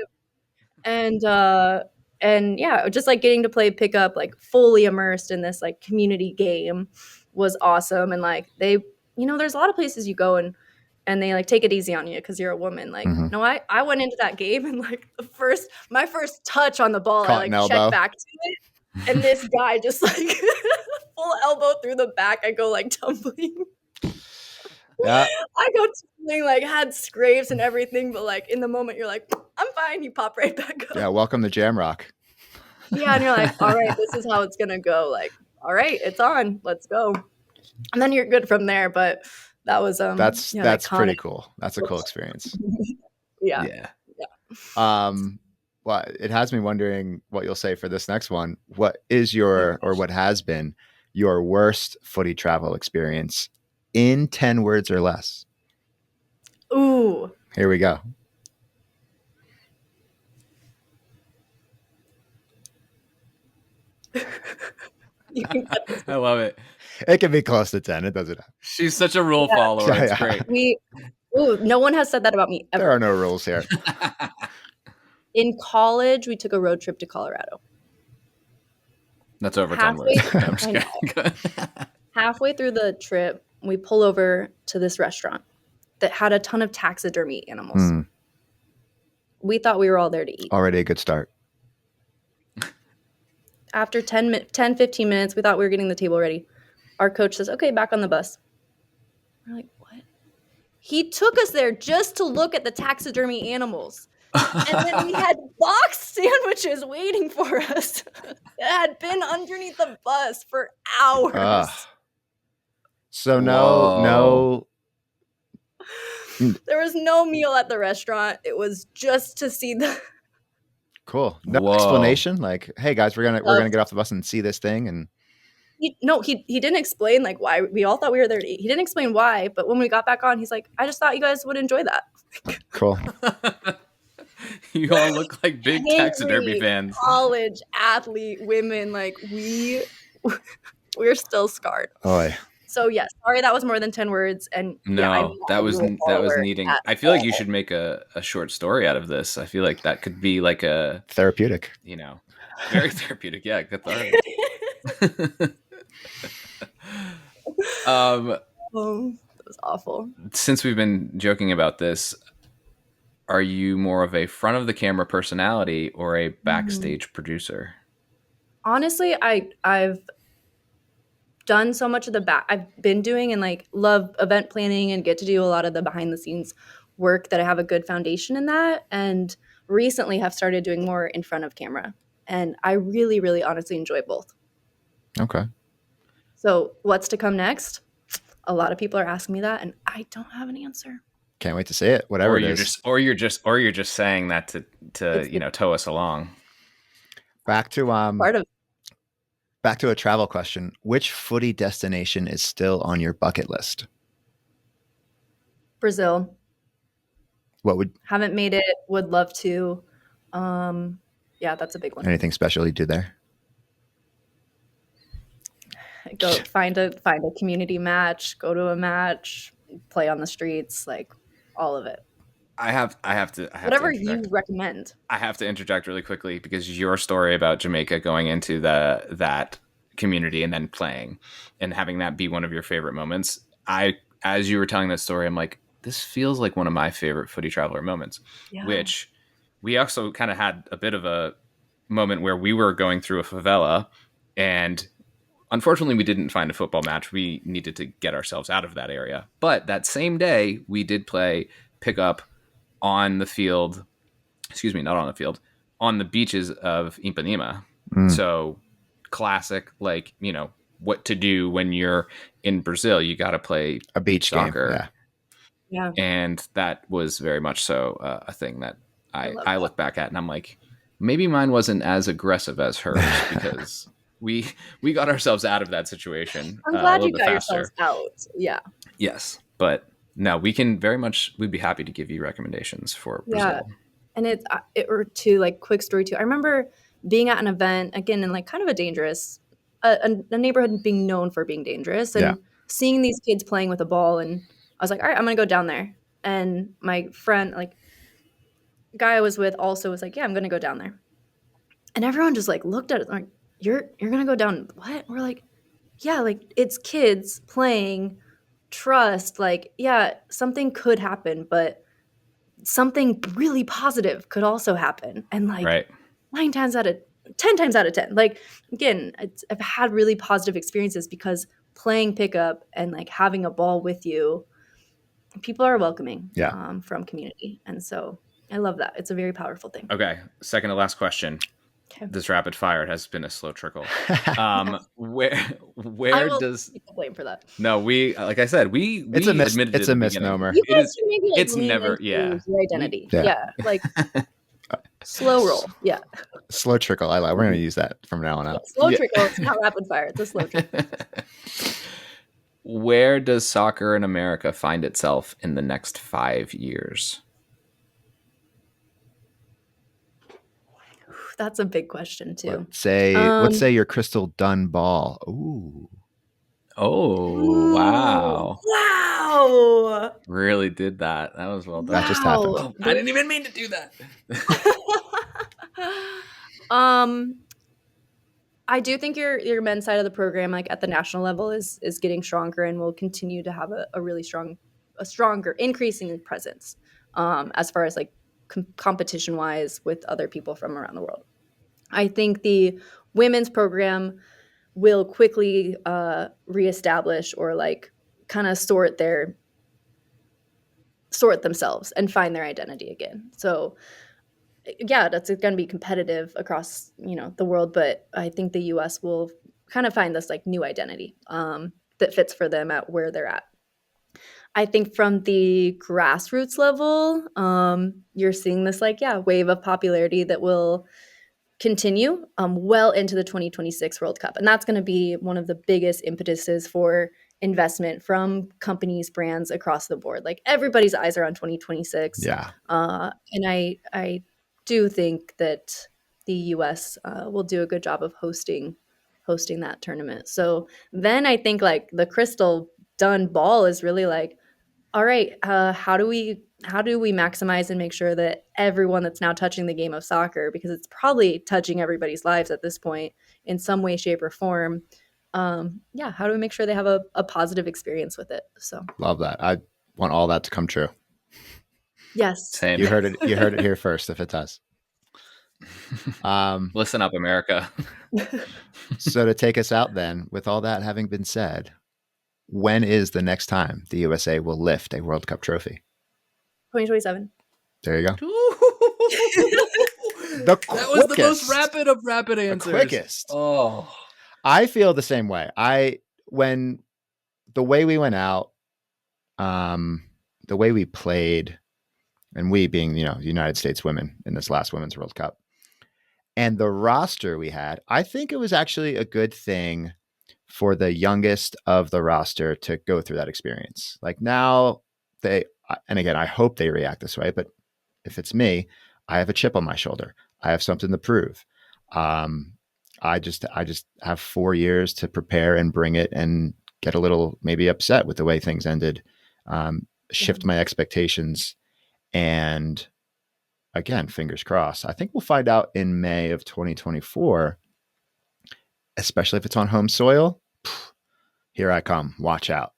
And yeah, just like getting to play pickup, like fully immersed in this like community game was awesome. And like they, there's a lot of places you go and they like take it easy on you because you're a woman. Like, no, I went into that game and like my first touch on the ball, I like checked back to it. And this guy just like full elbow through the back. I go like tumbling. Yeah. I go like had scrapes and everything, but like in the moment you're like, I'm fine. You pop right back up. Yeah, welcome to Jamrock. Yeah, and you're like, all right, this is how it's gonna go. Like, all right, it's on. Let's go. And then you're good from there. But that was That's pretty cool. That's a cool experience. Yeah. Well, it has me wondering what you'll say for this next one. What is your, or what has been your worst footy travel experience in 10 words or less? Ooh. Here we go. I love it. It can be close to 10. It doesn't. She's such a rule follower. Yeah, It's yeah. great. No one has said that about me ever. There are no rules here. In college, we took a road trip to Colorado. That's over 10 words. No, I'm just kidding. Halfway through the trip, we pull over to this restaurant that had a ton of taxidermy animals. We thought we were all there to eat. Already a good start. After 10, 15 minutes, we thought we were getting the table ready. Our coach says, okay, back on the bus. We're like, what? He took us there just to look at the taxidermy animals. And then we had boxed sandwiches waiting for us that had been underneath the bus for hours. So no. There was no meal at the restaurant. It was just to see the. Cool. No explanation. Like, hey guys, we're gonna get off the bus and see this thing. And he didn't explain like why. We all thought we were there to eat. He didn't explain why. But when we got back on, he's like, I just thought you guys would enjoy that. Cool. You all look like big taxidermy fans. College athlete women, like we're still scarred. Oy. So yes, sorry that was more than 10 words. And that was needing. I feel like you should make a short story out of this. I feel like that could be like a therapeutic. Very therapeutic. Yeah, cathartic. That was awful. Since we've been joking about this, are you more of a front of the camera personality or a backstage producer? Honestly, I've done so much of the back. I've been doing and like love event planning and get to do a lot of the behind the scenes work that I have a good foundation in that. And recently have started doing more in front of camera. And I really, really honestly enjoy both. Okay. So what's to come next? A lot of people are asking me that and I don't have an answer. Can't wait to see it. Whatever it is. Or you're just saying that to tow us along. Back to a travel question. Which footy destination is still on your bucket list? Brazil. Haven't made it. Would love to. Yeah, that's a big one. Anything special you do there? Go find a community match. Go to a match. Play on the streets. Like all of it. I have to. Whatever you recommend. I have to interject really quickly because your story about Jamaica going into that community and then playing and having that be one of your favorite moments. As you were telling that story, I'm like, this feels like one of my favorite footy traveler moments, which we also kind of had a bit of a moment where we were going through a favela and unfortunately we didn't find a football match. We needed to get ourselves out of that area. But that same day we did play pickup on the field, not on the field, on the beaches of Ipanema. So classic, like, what to do when you're in Brazil. You got to play a beach soccer. Game. Yeah. And that was very much so a thing that I look back at and I'm like, maybe mine wasn't as aggressive as hers because we got ourselves out of that situation. I'm glad you got yourselves out. Yeah. Yes. But no, we'd be happy to give you recommendations for Brazil. Yeah. And like quick story too. I remember being at an event again in like kind of a dangerous, a neighborhood being known for being dangerous and seeing these kids playing with a ball. And I was like, all right, I'm going to go down there. And my friend, like guy I was with also was like, yeah, I'm going to go down there. And everyone just like looked at it like, you're going to go down. What? We're like, yeah, like it's kids playing. Trust, like, yeah, something could happen, but something really positive could also happen. And like 10 times out of 10, like, again, I've had really positive experiences because playing pickup and like having a ball with you people are welcoming Yeah. from community. And so I love that. It's a very powerful thing. Okay. Second to last question. Okay. This rapid fire has been a slow trickle. Where I will does take the blame for that. no? We like I said, we admitted it's it a at the misnomer. beginning. You guys can maybe like It's lean never into yeah. your identity. Yeah. Yeah. Like slow roll. Yeah. Slow trickle. I like. We're going to use that from now on out. Slow trickle. It's not rapid fire. It's a slow trickle. Where does soccer in America find itself in the next 5 years? That's a big question too. Let's say your Crystal Dunn ball. Ooh. Oh, wow. Wow. Really did that. That was well done. That just happened. Oh, I didn't even mean to do that. I do think your men's side of the program, like at the national level, is getting stronger and will continue to have a really stronger, increasing presence as far as like competition wise with other people from around the world. I think the women's program will quickly reestablish or like kind of sort themselves and find their identity again. So yeah, that's going to be competitive across, the world, but I think the US will kind of find this like new identity that fits for them at where they're at. I think from the grassroots level, you're seeing this wave of popularity that will continue well into the 2026 World Cup. And that's going to be one of the biggest impetuses for investment from companies, brands across the board. Like everybody's eyes are on 2026. Yeah. And I do think that the US will do a good job of hosting that tournament. So then I think like the Crystal Dunn ball is really like, all right, how do we maximize and make sure that everyone that's now touching the game of soccer, because it's probably touching everybody's lives at this point in some way, shape, or form. How do we make sure they have a positive experience with it? So love that. I want all that to come true. Yes. Same. You heard it here first if it does. Listen up, America. So to take us out then, with all that having been said, when is the next time the USA will lift a World Cup trophy? 2027. There you go. That was the most rapid of rapid answers. The quickest. Oh. I feel the same way. When the way we went out, the way we played, and we being, the United States women in this last Women's World Cup, and the roster we had, I think it was actually a good thing for the youngest of the roster to go through that experience. Like now and again, I hope they react this way, but if it's me, I have a chip on my shoulder. I have something to prove. I just have 4 years to prepare and bring it and get a little maybe upset with the way things ended, shift my expectations. And again, fingers crossed. I think we'll find out in May of 2024, especially if it's on home soil. Here I come. Watch out.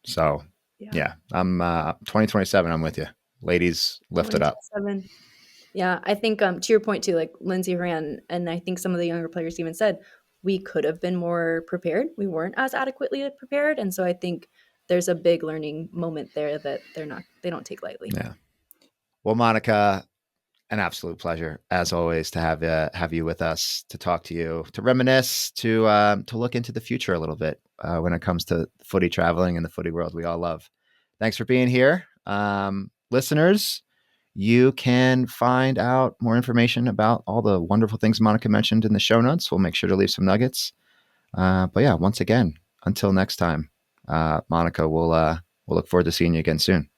So yeah, I'm 2027. I'm with you. Ladies, lift it up. Yeah, I think to your point too, like Lindsay Horan, and I think some of the younger players even said, we could have been more prepared. We weren't as adequately prepared. And so I think there's a big learning moment there that they don't take lightly. Yeah. Well, Monica, an absolute pleasure as always to have you with us, to talk to you, to reminisce, to look into the future a little bit when it comes to footy traveling and the footy world we all love. Thanks for being here. Listeners, you can find out more information about all the wonderful things Monica mentioned in the show notes. We'll make sure to leave some nuggets. But yeah, once again, until next time, Monica, we'll look forward to seeing you again soon.